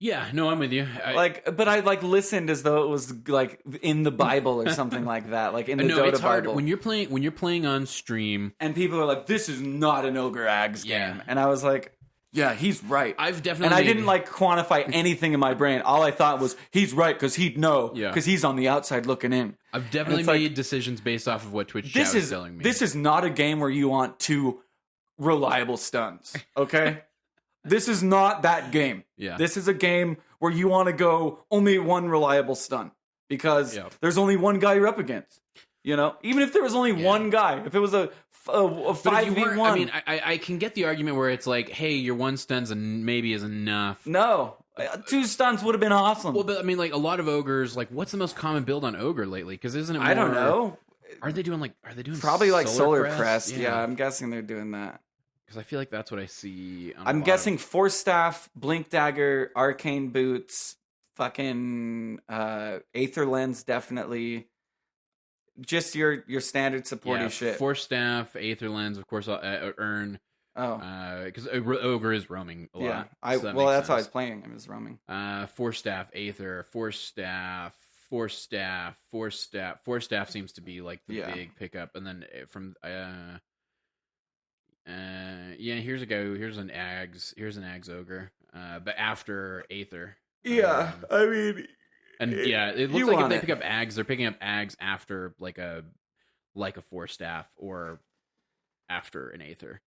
Yeah, no, I'm with you. But I listened as though it was like in the Bible or something like that, like in the Dota it's hard Bible. when you're playing on stream, and people are like, "This is not an Ogre Ags game," and I was like, "Yeah, he's right." I've definitely, and I didn't quantify anything in my brain. All I thought was, "He's right," because he'd know, because he's on the outside looking in. I've definitely made decisions based off of what Twitch chat is telling me. This is not a game where you want 2 reliable stuns. Okay. This is not that game. Yeah. This is a game where you want to go only 1 reliable stun because there's only 1 guy you're up against. You know, even if there was only 1 guy, if it was a 5v1. I mean, I can get the argument where it's like, hey, your 1 stuns and maybe is enough. No, 2 stuns would have been awesome. Well, but I mean, like a lot of ogres, like what's the most common build on ogre lately? Because isn't it more, I don't know. Are they doing probably like Solar Crest? Crest? Yeah, I'm guessing they're doing that. Because I feel like that's what I see. I'm guessing Force Staff, Blink Dagger, Arcane Boots, fucking Aether Lens, definitely. Just your standard supporty shit. Force Staff, Aether Lens, of course, Earn. Oh. Because Ogre is roaming a lot. Yeah, that's how I was playing. I was roaming. Force Staff, Aether, Force Staff, Force Staff, Force Staff. Force Staff seems to be like the big pickup. And then from... here's an Ags Ogre, but after Aether. Yeah, I mean, and it looks like if they pick up Ags, they're picking up Ags after like a Force Staff or after an Aether.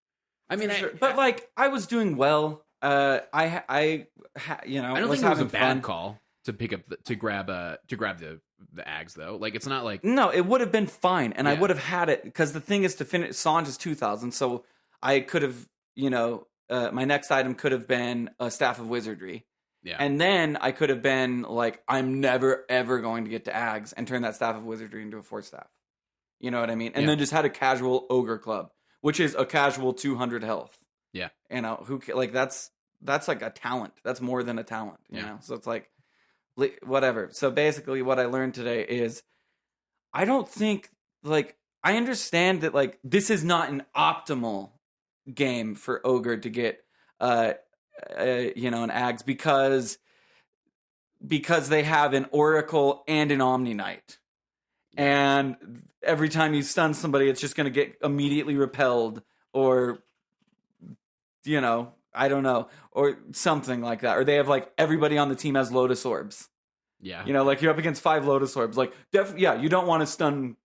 I mean, I was doing well. I don't think it was a bad call to pick up to grab the Ags though. Like it's not like no, it would have been fine, and I would have had it because the thing is to finish. Sanj is 2,000, so I could have, my next item could have been a Staff of Wizardry. Yeah. And then I could have been like, I'm never, ever going to get to Ags and turn that Staff of Wizardry into a Force Staff. You know what I mean? And then just had a casual Ogre Club, which is a casual 200 health. Yeah. That's like a talent. That's more than a talent, you know? So it's like, whatever. So basically what I learned today is I don't think, I understand that, this is not an optimal game for Ogre to get, an Ags because they have an Oracle and an Omni Knight. And every time you stun somebody, it's just going to get immediately repelled or, I don't know, or something like that. Or they have, everybody on the team has Lotus Orbs. Yeah. You're up against 5 Lotus Orbs. You don't want to stun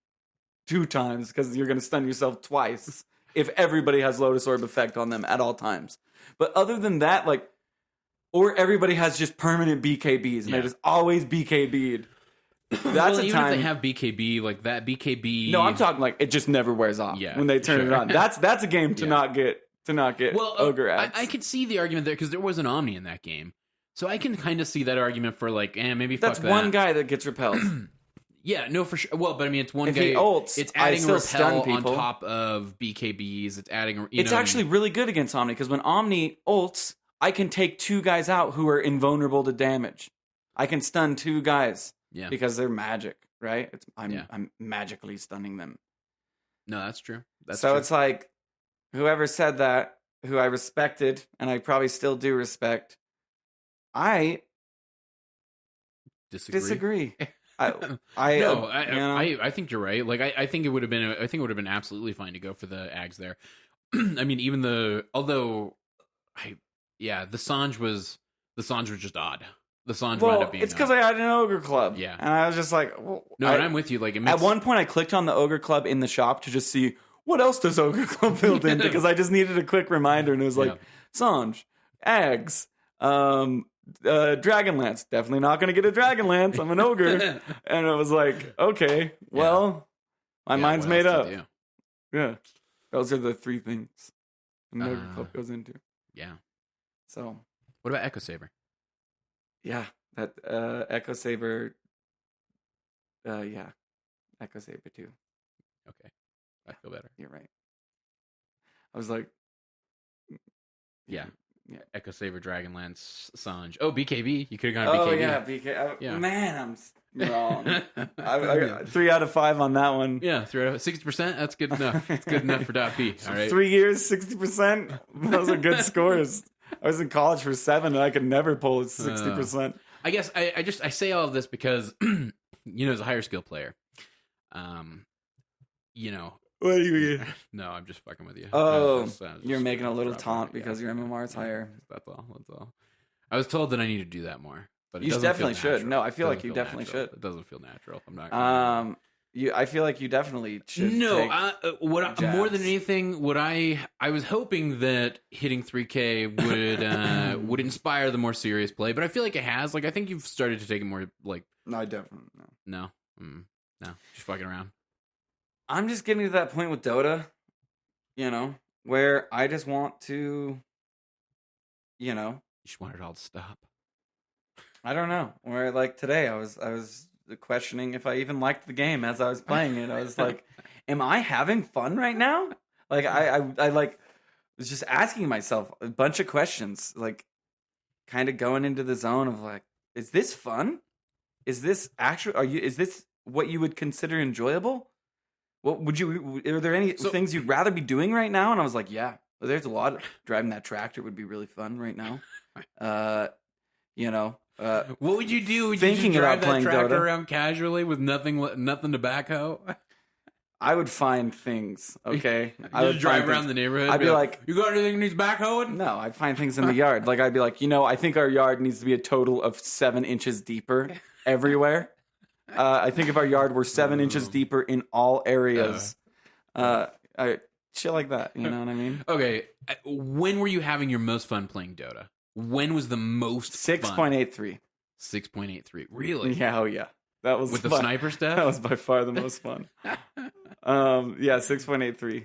2 times because you're going to stun yourself twice if everybody has Lotus Orb effect on them at all times. But other than that, or everybody has just permanent BKBs and they just always BKB'd. That's even if they have BKB, that BKB. No, I'm talking it just never wears off when they turn it on. That's a game to not get Ogre Ags. I could see the argument there because there was an Omni in that game. So I can kind of see that argument for maybe fuck that's that. one guy that gets repelled. Yeah, no, for sure. Well, but I mean, it's one if guy. He ults, it's adding a repel on people. top of BKBs. It's adding. It's actually really good against Omni because when Omni ults, I can take 2 guys out who are invulnerable to damage. I can stun 2 guys because they're magic, right? I'm magically stunning them. No, that's true. It's like whoever said that, who I respected, and I probably still do respect. I disagree. I think you're right. I think it would have been absolutely fine to go for the Ags there. I mean, even the Sanj was just odd. The Sanj wound up being it's because I had an Ogre Club. Yeah. And I was just like... and I'm with you. At one point, I clicked on the Ogre Club in the shop to just see what else does Ogre Club build in, because I just needed a quick reminder, and it was Sanj, Ags, Dragonlance. Definitely not going to get a Dragonlance. I'm an Ogre. And it was like, okay, well, my mind's made up. Yeah. Those are the 3 things an Ogre Club goes into. Yeah. So... What about Echo Saber? Yeah, that Echo Saber. Yeah, Echo Saber 2. Okay, I feel better. You're right. I was like, Yeah. Yeah. Echo Saber, Dragonlance, Sanj. Oh, BKB. You could have gone BKB. Oh yeah, BK. Yeah. Man, I'm wrong. I got 3 out of 5 on that one. Yeah, 60%. That's good enough. It's good enough for .p. All right. 3 years, 60%. Those are good scores. I was in college for 7, and I could never pull 60%. I guess I say all of this because as a higher skill player, What do you mean? No, I'm just fucking with you. Oh, you're making a little taunt because your MMR is higher. That's all. I was told that I need to do that more, but you definitely should. No, I feel like you definitely should. It doesn't feel natural. I'm not. I feel like you definitely should. No, more than anything, I was hoping that hitting 3K would would inspire the more serious play, but I feel like it has. Like I think you've started to take it more like. No, I definitely no, just fucking around. I'm just getting to that point with Dota, where I just want to, You just want it all to stop. I don't know. Where like today, I was questioning if I even liked the game as I was playing it. I was like, am I having fun right now? Like I like was just asking myself a bunch of questions, like kind of going into the zone of like, is this fun? Is this is this what you would consider enjoyable? What would you? Are there any things you'd rather be doing right now? And I was like, yeah, well, there's a lot. Driving that tractor would be really fun right now. What would you do? Would thinking you just drive about playing that tractor Dota around casually with nothing to backhoe? I would find things. Okay, I would drive around the neighborhood. I'd be like, "You got anything that needs backhoeing?" No, I'd find things in the yard. Like I'd be like, I think our yard needs to be a total of 7 inches deeper everywhere. I think if our yard were 7 inches deeper in all areas, shit like that. You know what I mean? Okay. When were you having your most fun playing Dota? When was the most 6.83. 6.83. Really? Yeah. Oh yeah. That was with the sniper stuff. That was by far the most fun. 6.83.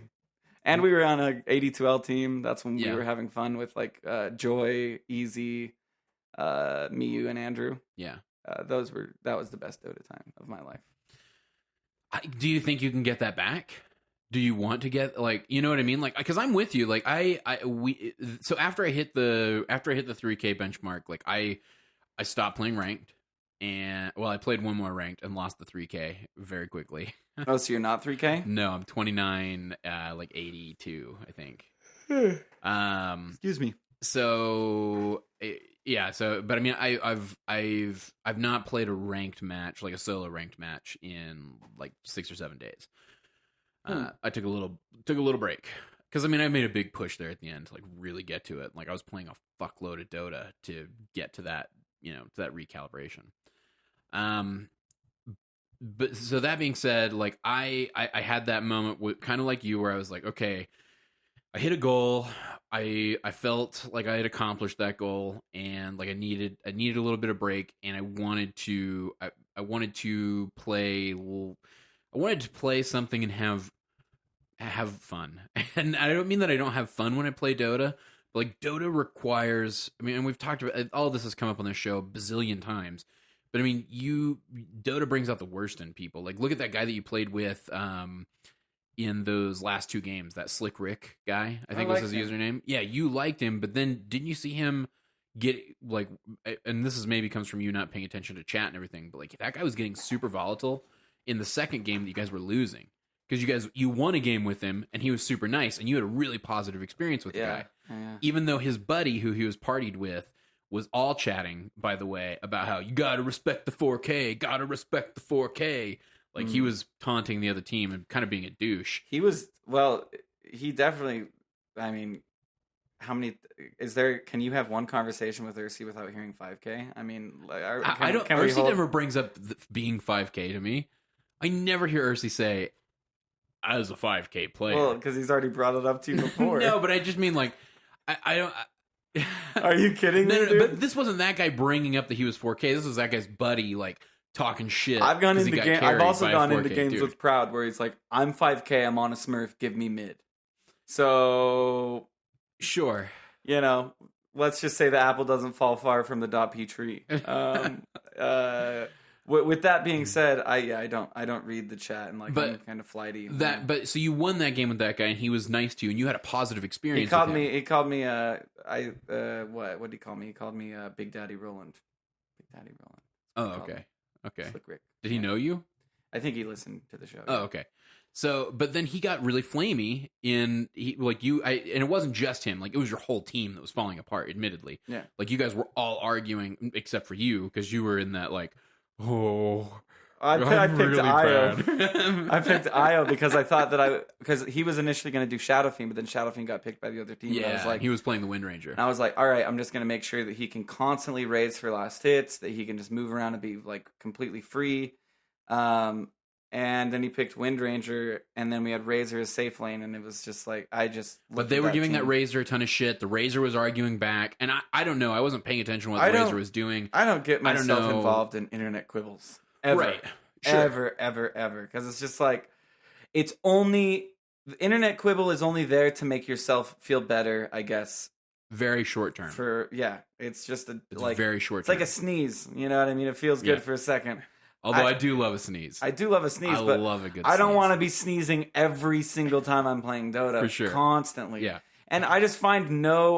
And we were on a 82L team. That's when we were having fun with like Joy, Easy, me, you, and Andrew. Yeah. That was the best Dota time of my life. Do you think you can get that back? Do you want to get like, you know what I mean? Like, because I'm with you. Like so after I hit the 3K benchmark, like I stopped playing ranked, and I played one more ranked and lost the 3K very quickly. Oh, so you're not 3K? No, I'm 29, like 82, I think. Excuse me. So. But I mean, I've not played a ranked match, like a solo ranked match, in like 6 or 7 days. I took a little break because I mean I made a big push there at the end to like really get to it. Like I was playing a fuckload of Dota to get to that, to that recalibration. But so that being said, like I had that moment with kind of like you where I was like, okay, I hit a goal. I felt like I had accomplished that goal, and like I needed a little bit of break, and I wanted to play something and have fun. And I don't mean that I don't have fun when I play Dota, but like Dota requires. I mean, and we've talked about all this has come up on the show a bazillion times. But I mean, Dota brings out the worst in people. Like, look at that guy that you played with. In those last 2 games, that Slick Rick guy, I think was his username. Yeah, you liked him, but then didn't you see him get like? And this is maybe comes from you not paying attention to chat and everything, but like that guy was getting super volatile in the second game that you guys were losing because you won a game with him and he was super nice and you had a really positive experience with the guy, even though his buddy who he was partied with was all chatting, by the way, about how you gotta respect the 4K, gotta respect the 4K. Like, he was taunting the other team and kind of being a douche. He definitely, I mean, how many, can you have one conversation with Ursi without hearing 5K? I mean, Ursi never brings up being 5K to me. I never hear Ursi say, as a 5K player. Well, because he's already brought it up to you before. No, but I just mean, like, I don't... Are you kidding me, dude? But this wasn't that guy bringing up that he was 4K. This was that guy's buddy, like, talking shit. I've also gone into games with Proud where he's like, I'm 5K, I'm on a Smurf, give me mid. So, sure. Let's just say the apple doesn't fall far from the DotP tree. With that being said, I don't read the chat, and like, I'm kind of flighty. But so you won that game with that guy, and he was nice to you, and you had a positive experience. He called me. What did he call me? He called me Big Daddy Roland. Big Daddy Roland. Oh, okay. Slick Rick. Did he know you? I think he listened to the show. Oh, okay. So, but then he got really flamey and it wasn't just him. Like, it was your whole team that was falling apart, admittedly. Yeah. Like, you guys were all arguing, except for you, because you were in that, like, I picked really Io. bad. I picked Io because I thought because he was initially going to do Shadow Fiend, but then Shadow Fiend got picked by the other team. Yeah, and I was like, he was playing the Wind Ranger. And I was like, all right, I'm just going to make sure that he can constantly raise for last hits, that he can just move around and be like completely free. And then he picked Wind Ranger, and then we had Razor as safe lane, and it was just like, But they were giving that Razor a ton of shit. The Razor was arguing back, and I don't know. I wasn't paying attention to what the Razor was doing. I don't get myself involved in internet quibbles. Ever. Right. Sure. Ever. Because it's just like, the internet quibble is only there to make yourself feel better, I guess. Very short term. It's just very short It's term. like a sneeze, you know what I mean? It feels good for a second. Although I do love a sneeze. I do love a sneeze, I but love a good I don't sneeze. want to be sneezing every single time I'm playing Dota. For sure. Constantly. Yeah. And I just find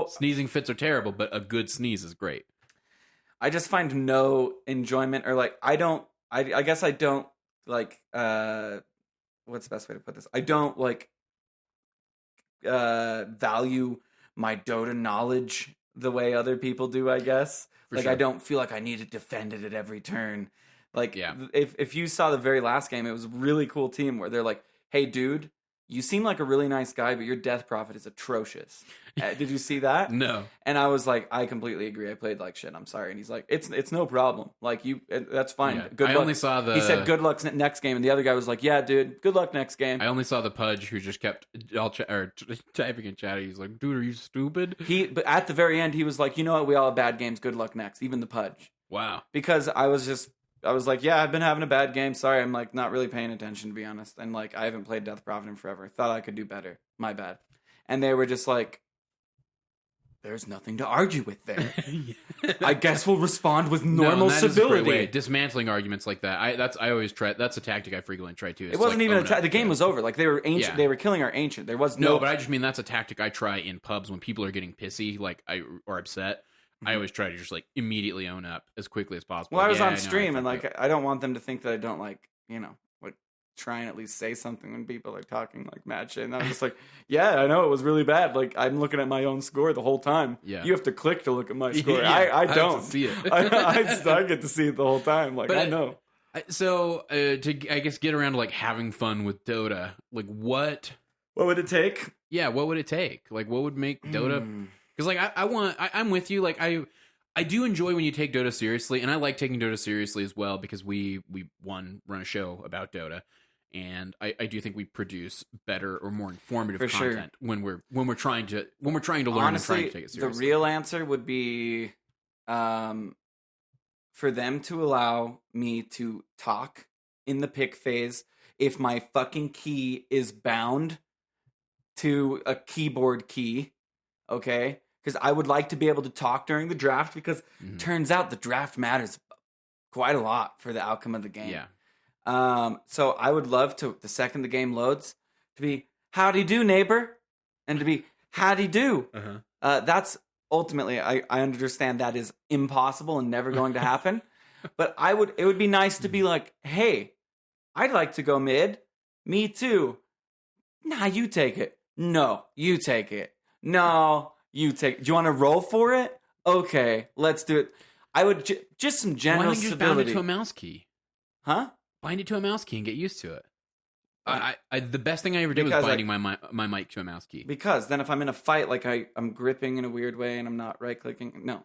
Sneezing fits are terrible, but a good sneeze is great. I just find no enjoyment, or like, I guess I don't like, what's the best way to put this? I don't like, value my Dota knowledge the way other people do, I guess. Sure. I don't feel like I need to defend it at every turn. Like, yeah. if you saw the very last game, it was a really cool team where they're like, hey, dude, you seem like a really nice guy, but your death profit is atrocious. Did you see that? No. And I was like, I completely agree. I played like shit. I'm sorry. And he's like, it's no problem. Like, that's fine. Yeah. Good luck. Only saw He said, good luck next game. And the other guy was like, yeah, dude, good luck next game. I only saw the Pudge who just kept typing in chat. He's like, dude, are you stupid? But at the very end, he was like, you know what? We all have bad games. Good luck next. Even the Pudge. Wow. Because I was like, yeah, I've been having a bad game. Sorry, I'm like not really paying attention, to be honest. And like, I haven't played Death Prophet in forever. Thought I could do better. My bad. And they were just like, there's nothing to argue with there. I guess we'll respond with normal civility. Way. Dismantling arguments like that. I always try. That's a tactic I frequently try to. It wasn't even the game was over. Like, they were ancient. Yeah. They were killing our ancient. There was no. But I just mean that's a tactic I try in pubs when people are getting pissy, or upset. I always try to just like immediately own up as quickly as possible. Well, I was on stream, and like, I don't want them to think that I don't like, try and at least say something when people are talking like mad shit. And I'm just like, yeah, I know it was really bad. Like, I'm looking at my own score the whole time. Yeah. You have to click to look at my score. Yeah, I don't see it. I get to see it the whole time. Like, I know. So to I guess get around to like having fun with Dota, like what would it take? Yeah, what would it take? Like, what would make Dota? Because like I'm with you. Like I do enjoy when you take Dota seriously, and I like taking Dota seriously as well because we run a show about Dota, and I do think we produce better or more informative content when we're trying to learn. Honestly, and trying to take it seriously. The real answer would be for them to allow me to talk in the pick phase if my fucking key is bound to a keyboard key, okay? Because I would like to be able to talk during the draft, because turns out the draft matters quite a lot for the outcome of the game. Yeah. So I would love to, the second the game loads, to be, howdy do, neighbor? And to be, howdy do. That's ultimately, I understand that is impossible and never going to happen. But it would be nice to be like, hey, I'd like to go mid. Me too. Nah, you take it. No, you take it. No, you take. Do you want to roll for it? Okay, let's do it. I would just some general Why don't you just stability. bind it to a mouse key? Huh? Bind it to a mouse key and get used to it. The best thing I ever did was binding my mic to a mouse key. Because then if I'm in a fight, like I'm gripping in a weird way and I'm not right clicking. No,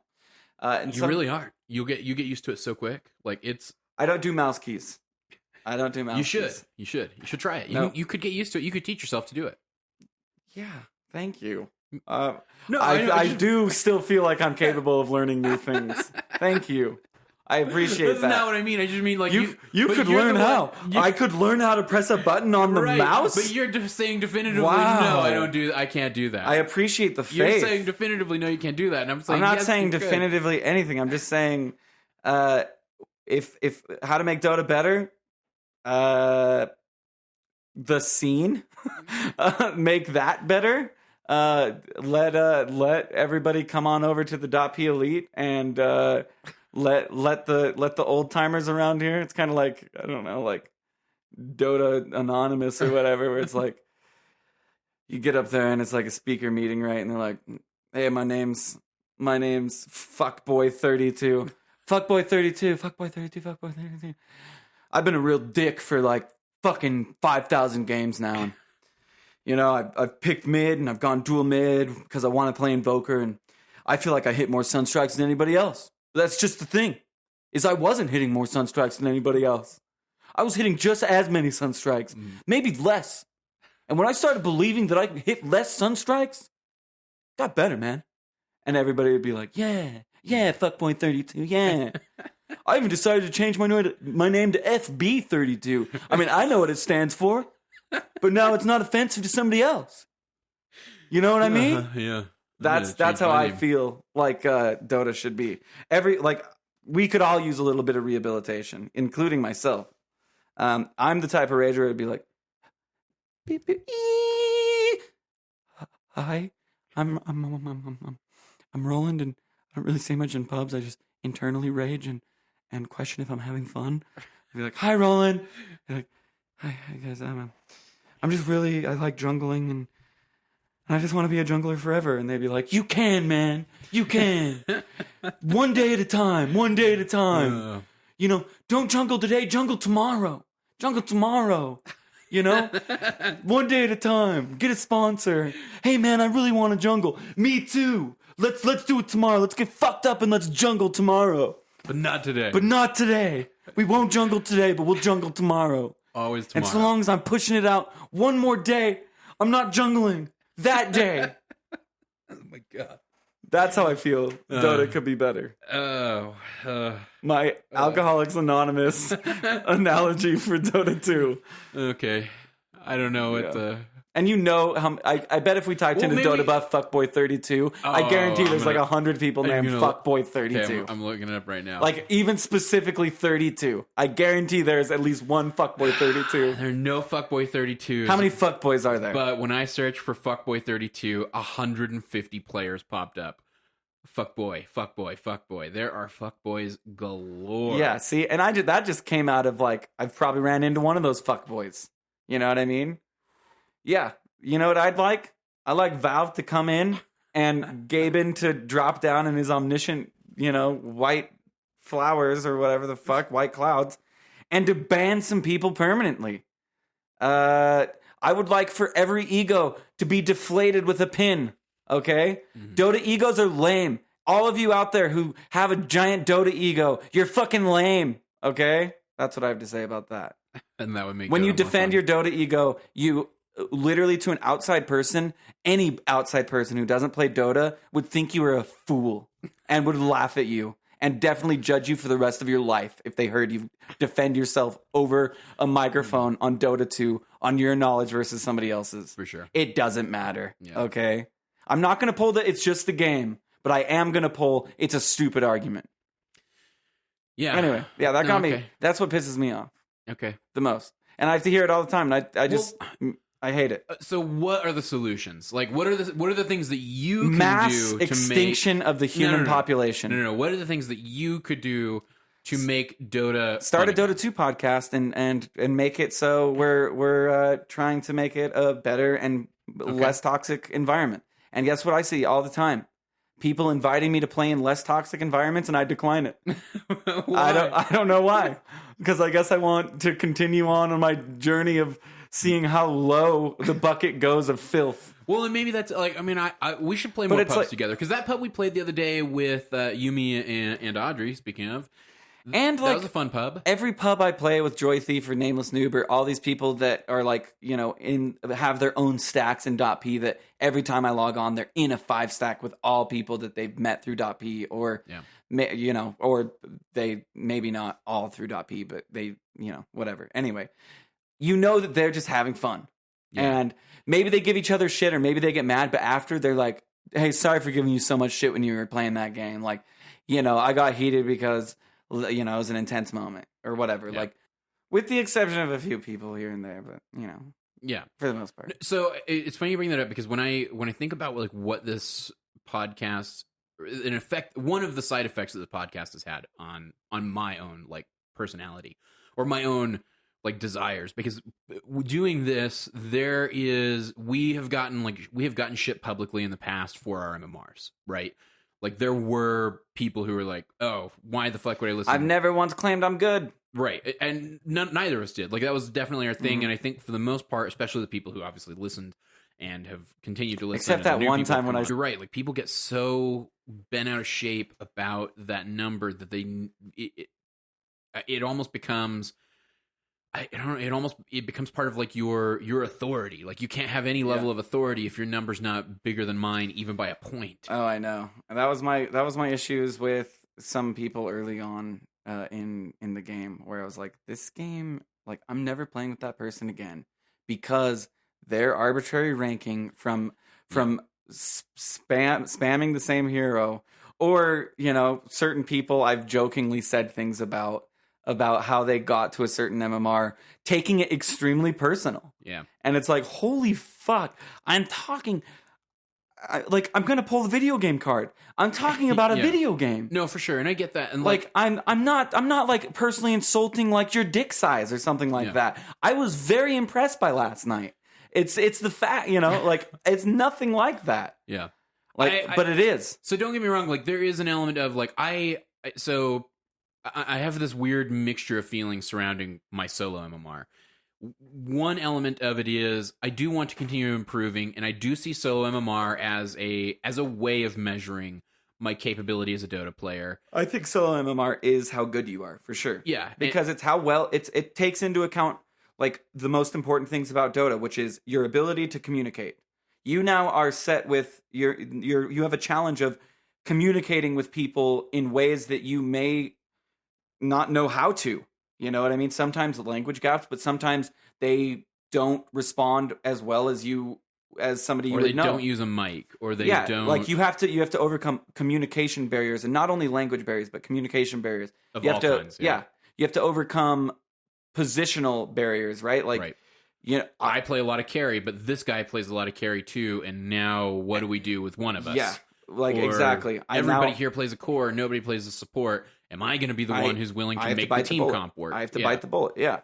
and you really are. You get used to it so quick. Like it's. I don't do mouse keys. I don't do mouse keys. You should try it. No. You could get used to it. You could teach yourself to do it. Yeah, thank you. No, I do still feel like I'm capable of learning new things. Thank you. I appreciate that. That's not what I mean. I just mean like you could learn how. I could learn how to press a button on the mouse. But you're saying definitively, wow. No, I can't do that. I appreciate the faith. You're saying definitively, no, you can't do that. And I'm saying, I'm not saying definitively anything. I'm just saying, if how to make Dota better, the scene, make that better. Let everybody come on over to the .p Elite and let the old timers around here. It's kind of like, I don't know, like Dota Anonymous or whatever, where it's like you get up there and it's like a speaker meeting, right? And they're like, "Hey, my name's Fuckboy32, Fuckboy32, Fuckboy32, Fuckboy32. I've been a real dick for like fucking 5,000 games now. And, you know, I've picked mid and I've gone dual mid because I want to play Invoker, and I feel like I hit more Sunstrikes than anybody else. But that's just the thing, is I wasn't hitting more Sunstrikes than anybody else. I was hitting just as many Sunstrikes, maybe less. And when I started believing that I could hit less Sunstrikes, it got better, man." And everybody would be like, yeah, Fuckboy32, yeah. I even decided to change my name to FB32. I mean, I know what it stands for, but now it's not offensive to somebody else. You know what I mean? Yeah. That's how I feel like Dota should be. We could all use a little bit of rehabilitation, including myself. I'm the type of rager who'd be like, beep, beep, hi, I'm Roland, and I don't really say much in pubs. I just internally rage and question if I'm having fun. I'd be like, "Hi, Roland." I'd be like, hi guys, I like jungling, and I just want to be a jungler forever. And they'd be like, "You can, man. You can. One day at a time. You know, don't jungle today, jungle tomorrow. You know, one day at a time. Get a sponsor. Hey, man, I really want to jungle. Me too. Let's do it tomorrow. Let's get fucked up and let's jungle tomorrow. But not today. We won't jungle today, but we'll jungle tomorrow. Always tomorrow. And so long as I'm pushing it out one more day, I'm not jungling that day." Oh my God. That's how I feel Dota could be better. My Alcoholics Anonymous analogy for Dota 2. Okay. I don't know what the... And you know how I bet if we typed into Dota buff Fuckboy32, I guarantee there's like 100 people named Fuckboy32. Okay, I'm looking it up right now. Like even specifically 32. I guarantee there's at least one Fuckboy32. There are no Fuckboy32s. How many fuckboys are there? But when I searched for Fuckboy32, 150 players popped up. Fuckboy. There are fuckboys galore. Yeah, see, and that just came out of like, I've probably ran into one of those fuckboys. You know what I mean? Yeah, you know what I'd like? I like Valve to come in and Gaben to drop down in his omniscient, you know, white flowers or whatever the fuck, white clouds, and to ban some people permanently. I would like for every ego to be deflated with a pin, okay? Mm-hmm. Dota egos are lame. All of you out there who have a giant Dota ego, you're fucking lame, okay? That's what I have to say about that. And that would make when you defend your Dota ego, you... literally, to an outside person, any outside person who doesn't play Dota would think you were a fool and would laugh at you and definitely judge you for the rest of your life if they heard you defend yourself over a microphone on Dota 2 on your knowledge versus somebody else's. For sure. It doesn't matter, okay? I'm not going to pull it's just the game, but I am going to pull it's a stupid argument. Yeah. Anyway, yeah, that got me. That's what pisses me off. Okay. The most. And I have to hear it all the time, and I hate it. So what are the solutions? Like, what are the things that you can Mass do to extinction of the human population. No. What are the things that you could do to make Dota start funny? a Dota 2 podcast and make it so we're trying to make it a better and less toxic environment. And guess what I see all the time? People inviting me to play in less toxic environments, and I decline it. I don't know why. Because I guess I want to continue on my journey of seeing how low the bucket goes of filth. Well, and maybe that's like, I mean, we should play more pubs together, because that pub we played the other day with Yumi and Audrey, speaking of, and that was a fun pub. Every pub I play with Joy Thief or Nameless Noob or all these people that are like, you know, have their own stacks in .p that every time I log on, they're in a 5 stack with all people that they've met through .p or, you know, or they maybe not all through .p, but they, you know, whatever. Anyway. You know that they're just having fun. Yeah. And maybe they give each other shit or maybe they get mad, but after they're like, hey, sorry for giving you so much shit when you were playing that game. Like, you know, I got heated because you know, it was an intense moment or whatever. Yeah. Like, with the exception of a few people here and there, but you know, yeah, for the most part. So it's funny you bring that up because when I think about like what this podcast, in effect, one of the side effects that the podcast has had on my own like personality or my own like desires, because doing this, we have gotten shit publicly in the past for our MMRs, right? Like there were people who were like, "Oh, why the fuck would I listen?" I've never once claimed I'm good. Right, and neither of us did. Like that was definitely our thing, and I think for the most part, especially the people who obviously listened and have continued to listen. Except that one time when you're right. Like people get so bent out of shape about that number that it almost becomes. It becomes part of like your authority. Like you can't have any level of authority if your number's not bigger than mine, even by a point. Oh, I know. And that was my issues with some people early on in the game, where I was like, this game, like I'm never playing with that person again because their arbitrary ranking from spamming the same hero, or you know, certain people I've jokingly said things about how they got to a certain MMR, taking it extremely personal. Yeah. And it's like, holy fuck, I'm talking, I'm going to pull the video game card. I'm talking about a video game. No, for sure. And I get that. And like I'm not like personally insulting like your dick size or something like that. I was very impressed by last night. It's the fact, you know, like it's nothing like that. Yeah. But it is. So don't get me wrong. Like there is an element of like, I have this weird mixture of feelings surrounding my solo MMR. One element of it is I do want to continue improving, and I do see solo MMR as a way of measuring my capability as a Dota player. I think solo MMR is how good you are, for sure. Yeah. Because it's how well it takes into account like the most important things about Dota, which is your ability to communicate. You now are set with you have a challenge of communicating with people in ways that you may not know how to, you know what I mean? Sometimes language gaps, but sometimes they don't respond as well as somebody you would know. Or they don't use a mic, or they don't. Like you have to overcome communication barriers, and not only language barriers, but communication barriers. Of all kinds. Yeah. You have to overcome positional barriers, right? Like, right. You know, I play a lot of carry, but this guy plays a lot of carry too, and now what do we do with one of us? Yeah. Like, or exactly. Everybody here plays a core, nobody plays a support. Am I going to be the one who's willing to make the team comp work? I have to bite the bullet, yeah.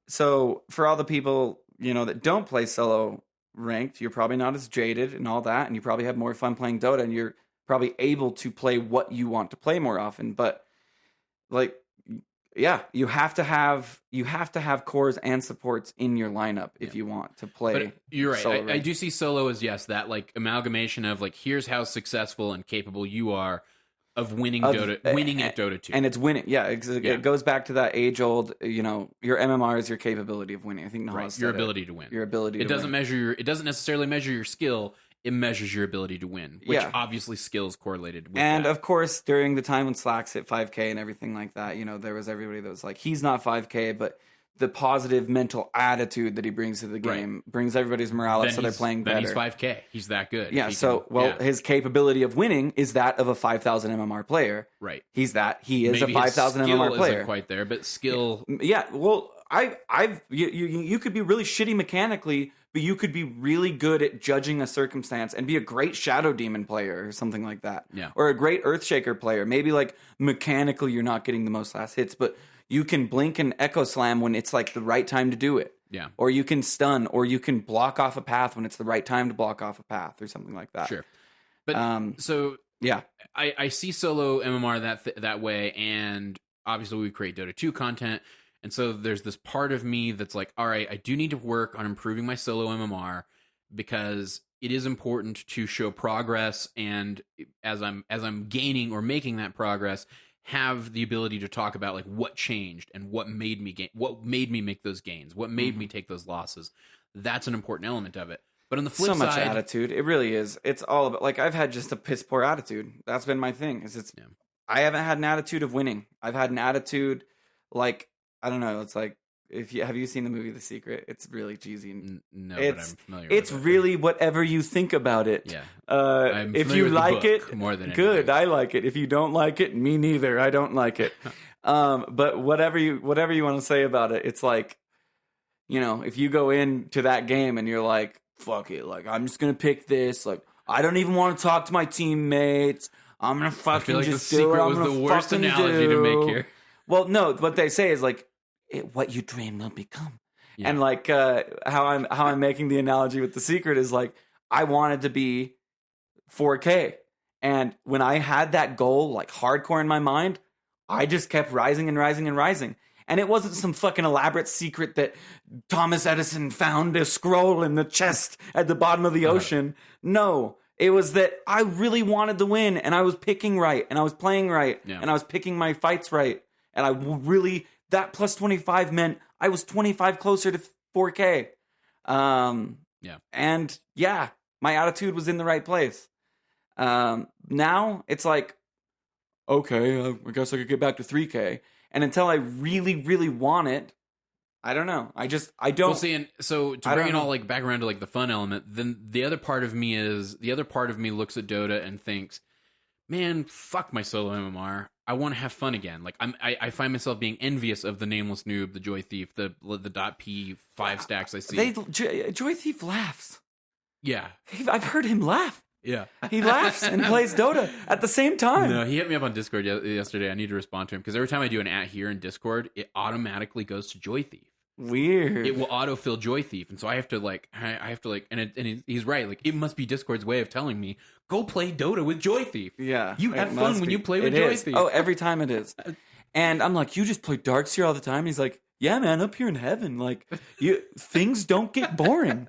So for all the people, you know, that don't play solo ranked, you're probably not as jaded and all that, and you probably have more fun playing Dota, and you're probably able to play what you want to play more often. But like, yeah, you have to have cores and supports in your lineup if you want to play. But you're right. I do see solo as that like amalgamation of like, here's how successful and capable you are of winning Dota, winning at Dota 2. And it's winning. Yeah, it goes back to that age old, you know, your MMR is your capability of winning. I think Nahas your ability to win. Your ability to win. It doesn't necessarily measure your skill. It measures your ability to win, which obviously skill is correlated with and that. Of course, during the time when Slacks hit 5K and everything like that, you know, there was everybody that was like, he's not 5K, but the positive mental attitude that he brings to the game brings everybody's morale up, so they're playing better. Then he's 5K. He's that good. Yeah, his capability of winning is that of a 5,000 MMR player. Right. He is a 5,000 MMR player. Isn't quite there, but skill... Yeah, well, you could be really shitty mechanically, but you could be really good at judging a circumstance and be a great Shadow Demon player or something like that. Yeah. Or a great Earthshaker player. Maybe like mechanically you're not getting the most last hits, but you can blink and Echo Slam when it's like the right time to do it. Yeah. Or you can stun, or you can block off a path when it's the right time to block off a path or something like that. Sure. But so yeah, I see solo MMR that way, and obviously we create Dota 2 content. And so there's this part of me that's like, all right, I do need to work on improving my solo MMR because it is important to show progress. And as I'm gaining or making that progress, have the ability to talk about like what changed and what made me make those gains, what made me take those losses. That's an important element of it. But on the flip side, so much attitude. It really is. It's all about, like, I've had just a piss poor attitude. That's been my thing. I haven't had an attitude of winning. I've had an attitude like, I don't know. It's like have you seen the movie The Secret? It's really cheesy. No, but I'm familiar. It's with really whatever you think about it. Yeah. I'm if you like it, more than good. anything. I like it. If you don't like it, me neither. I don't like it. But whatever you want to say about it, it's like, if you go into that game and you're like, fuck it, like I'm just gonna pick this, like I don't even want to talk to my teammates. I'm gonna fucking I feel like just The do what Secret I'm was gonna the worst fucking analogy do. to make here. Well, no, what they say is like, what you dream will become. Yeah. And like how I'm making the analogy with The Secret is like, I wanted to be 4K, and when I had that goal like hardcore in my mind, I just kept rising and rising and rising. And it wasn't some fucking elaborate secret that Thomas Edison found a scroll in the chest at the bottom of the ocean. No, it was that I really wanted to win, and I was picking right, and I was playing right, and I was picking my fights right. And I really, that plus 25 meant I was 25 closer to 4K. And yeah, my attitude was in the right place. Now it's like, okay, I guess I could get back to 3K. And until I really, really want it, I don't know. I don't. Well, see, and so to bring it all like back around to like the fun element, then the other part of me looks at Dota and thinks, man, fuck my solo MMR. I want to have fun again. Like I find myself being envious of the Nameless Noob, the Joy Thief, the .P 5 stacks I see. Joy Thief laughs. Yeah, I've heard him laugh. Yeah. He laughs and plays Dota at the same time. No, he hit me up on Discord yesterday. I need to respond to him because every time I do an @ here in Discord, it automatically goes to Joy Thief. Weird. It will autofill Joy Thief, and so I have to and he's right. Like, it must be Discord's way of telling me, go play Dota with Joy Thief. Yeah, you have fun when you play with Joy Thief. Oh, every time it is. And I'm like, you just play Darkseer all the time? And he's like, yeah, man, up here in heaven, like things don't get boring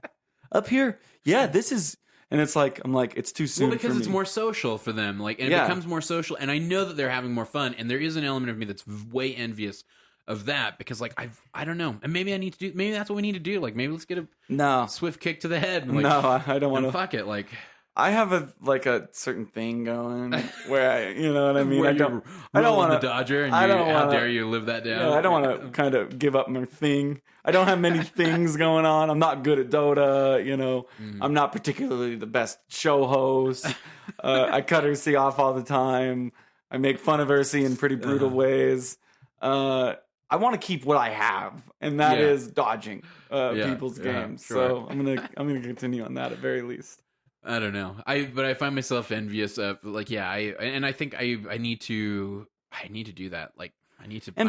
up here. Yeah, this is. And it's like, I'm like, it's too soon. Well, because for it's me. more social for them, like, and it becomes more social. And I know that they're having more fun, and there is an element of me that's way envious of that because, like, I don't know, and maybe that's what we need to do. Like, maybe let's get a swift kick to the head. And, like, no, I don't want to. Fuck it, like. I have a certain thing going where you know what I mean. I don't want the Dodger. And how dare you live that down? I don't want to kind of give up my thing. I don't have many things going on. I'm not good at Dota. I'm not particularly the best show host. I cut Ursi off all the time. I make fun of Ursi in pretty brutal ways. I want to keep what I have, and that is dodging people's games. Sure. So I'm gonna continue on that at very least. I don't know. But I find myself envious of I think I need to do that. Like I need to play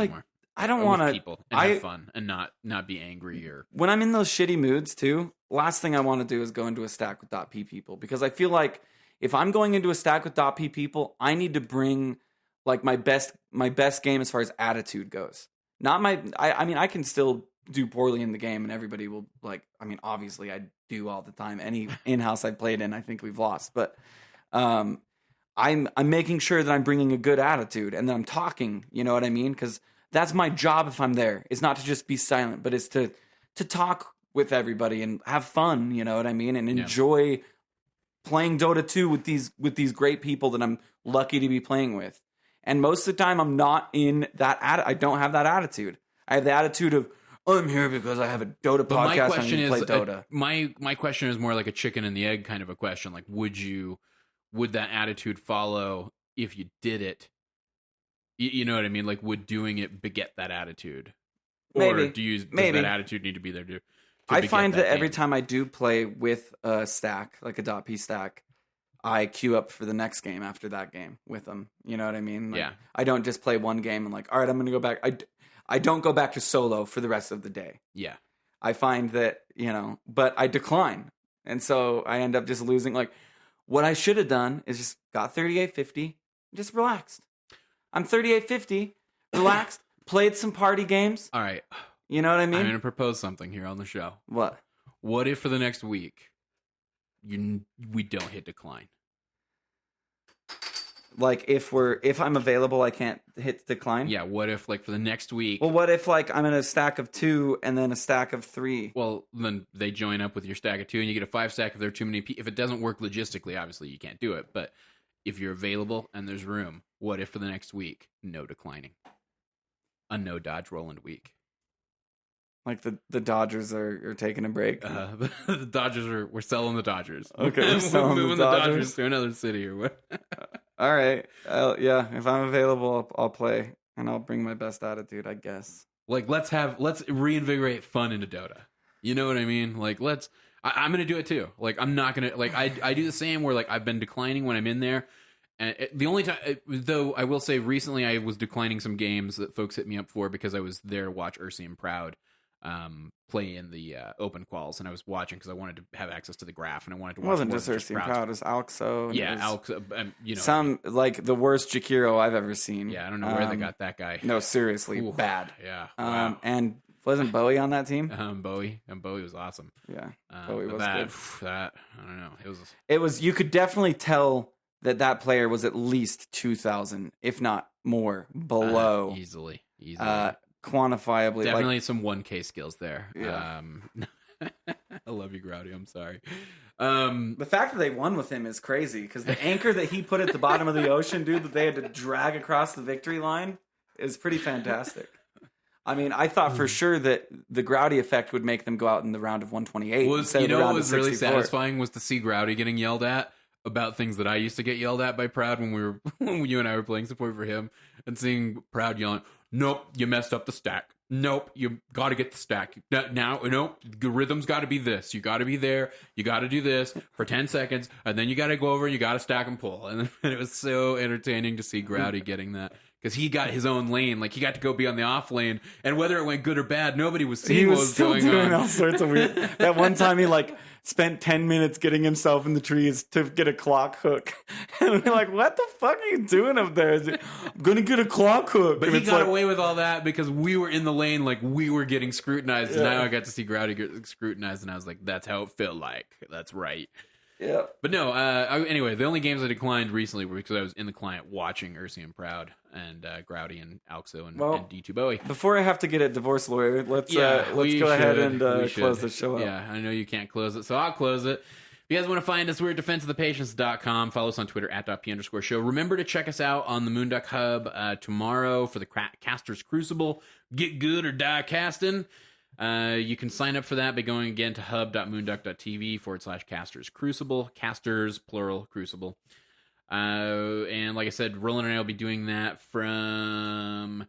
more. I don't want to people and have fun and not be angry or when I'm in those shitty moods too. Last thing I want to do is go into a stack with .p people because I feel like if I'm going into a stack with .p people, I need to bring like my best game as far as attitude goes. Not my. I mean I can still do poorly in the game and everybody will like. I mean obviously I do all the time. Any in-house I played in, I think we've lost. But I'm making sure that I'm bringing a good attitude and that I'm talking. You know what I mean? Because that's my job if I'm there. It's not to just be silent, but it's to talk with everybody and have fun. You know what I mean? And enjoy playing Dota 2 with these great people that I'm lucky to be playing with. And most of the time, I'm not in that. I don't have that attitude. I have the attitude of I'm here because I have a Dota podcast. My question and I play Dota. My question is more like a chicken and the egg kind of a question. Like, would that attitude follow if you did it? You know what I mean? Like, would doing it beget that attitude, or does that attitude need to be there to I find that every game? time I do play with a stack, like a .p stack, I queue up for the next game after that game with them. You know what I mean? Like, I don't just play one game and like, all right, I'm going to go back. I don't go back to solo for the rest of the day. Yeah. I find that, but I decline. And so I end up just losing. Like, what I should have done is just got 3850, just relaxed. I'm 3850, relaxed, played some party games. All right. You know what I mean? I'm going to propose something here on the show. What? What if for the next week, we don't hit decline? Like if I'm available, I can't hit decline. Yeah. What if like for the next week? Well, what if like I'm in a stack of 2 and then a stack of 3? Well, then they join up with your stack of 2 and you get a 5 stack if there are too many people. If it doesn't work logistically, obviously you can't do it. But if you're available and there's room, what if for the next week, no declining? A no dodge Roland week. Like the Dodgers are taking a break. The Dodgers we're selling the Dodgers. Okay, we're selling moving the the Dodgers. Dodgers to another city or what? All right. Yeah, if I'm available, I'll play, and I'll bring my best attitude, I guess. Like, let's reinvigorate fun into Dota. You know what I mean? Like, I'm gonna do it too. Like, I'm not gonna like I do the same where like I've been declining when I'm in there. And the only time, though, I will say recently I was declining some games that folks hit me up for because I was there to watch Ursi and Proud play in the open quals, and I was watching because I wanted to have access to the graph, and I wanted to watch. It wasn't more just than Ursi and Proud, it was Alxo. Yeah, Alxo. You know, some like the worst Jakiro I've ever seen. Yeah, I don't know where they got that guy. No, seriously, Ooh, bad. Yeah, wow. And wasn't Bowie on that team? Bowie was awesome. Yeah, Bowie was that, good. That I don't know. It was. You could definitely tell that player was at least 2,000, if not more, below. Easily. Quantifiably. Definitely some 1K skills there. Yeah. I love you, Growdy. I'm sorry. The fact that they won with him is crazy, because the anchor that he put at the bottom of the ocean, dude, that they had to drag across the victory line is pretty fantastic. I mean, I thought for sure that the Growdy effect would make them go out in the round of 128. You know what was really satisfying was to see Growdy getting yelled at about things that I used to get yelled at by Proud when you and I were playing support for him, and seeing Proud yelling, "Nope, you messed up the stack. Nope, you got to get the stack. Nope, the rhythm's got to be this. You got to be there. You got to do this for 10 seconds, and then you got to go over and you got to stack and pull." And it was so entertaining to see Growdy getting that. Because he got his own lane, like he got to go be on the off lane, and whether it went good or bad, nobody was seeing what was going on. He was still doing all sorts of weird. That one time he like spent 10 minutes getting himself in the trees to get a clock hook, and we're like, "What the fuck are you doing up there? I'm gonna get a clock hook." But he got away with all that because we were in the lane, like we were getting scrutinized. And now I got to see Growdy get scrutinized, and I was like, "That's how it felt like. That's right." Yeah. But no, anyway, the only games I declined recently were because I was in the client watching Ursi and Proud and Growdy and Alxo and D2 Bowie. Before I have to get a divorce lawyer, let's go ahead and close the show up. Yeah, I know you can't close it, so I'll close it. If you guys want to find us, we're at defenseofthepatience.com. Follow us on Twitter at @P_show. Remember to check us out on the Moonduck Hub tomorrow for the Casters Crucible. Get good or die casting. You can sign up for that by going again to hub.moonduck.tv/Casters Crucible. Casters, plural, Crucible. And like I said, Roland and I will be doing that from,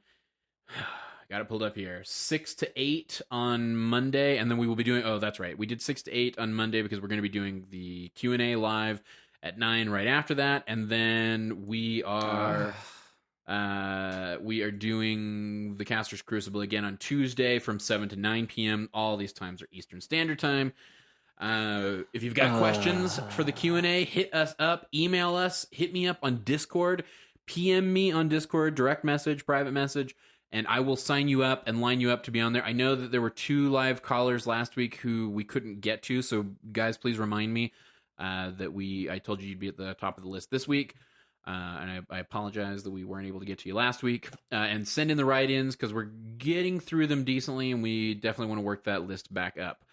got it pulled up here, 6 to 8 on Monday. And then we will be doing, that's right, we did 6 to 8 on Monday because we're going to be doing the Q&A live at 9 right after that. And then we are doing the Casters Crucible again on Tuesday from 7 to 9 p.m. All these times are Eastern Standard Time. If you've got questions for the Q&A, hit us up, email us, hit me up on Discord, PM me on Discord, direct message, private message, and I will sign you up and line you up to be on there. I know that there were 2 live callers last week who we couldn't get to, so guys, please remind me that I told you you'd be at the top of the list this week. And I apologize that we weren't able to get to you last week. And send in the write-ins because we're getting through them decently, and we definitely want to work that list back up.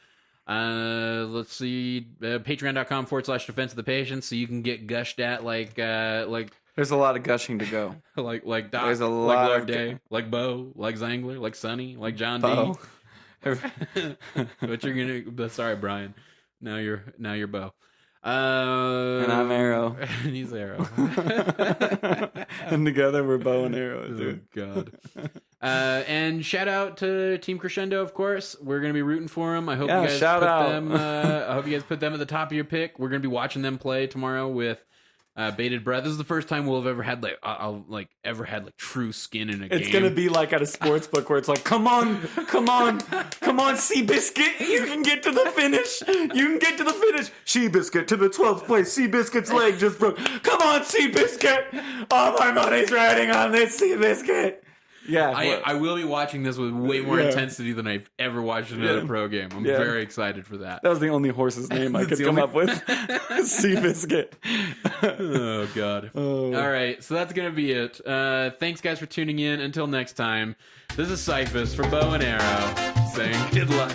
Let's see, patreon.com/defense of the patience, so you can get gushed at like. There's a lot of gushing to go. like Doc, there's a lot like Love of Day, like Bo, like Zangler, like Sonny, like John Bo. D. But you're gonna. Sorry, Brian. Now you're Bo. And I'm Arrow. And he's Arrow. And together we're bow and arrow, dude. Oh, God. And shout out to Team Crescendo, of course. We're going to be rooting for them. I hope you guys I hope you guys put them at the top of your pick. We're going to be watching them play tomorrow with Bated Breath. This is the first time we'll have ever had true skin in a game. It's gonna be like at a sports book where it's like, come on, Seabiscuit, you can get to the finish. Seabiscuit to the 12th place. Seabiscuit's leg just broke. Come on, Seabiscuit. All my money's riding on this Seabiscuit. Yeah, I will be watching this with way more intensity than I've ever watched another pro game. I'm very excited for that. That was the only horse's name I could come up with. Seabiscuit. Oh, God. Oh. All right, so that's going to be it. Thanks, guys, for tuning in. Until next time, this is Cyphus for Bow and Arrow saying good luck.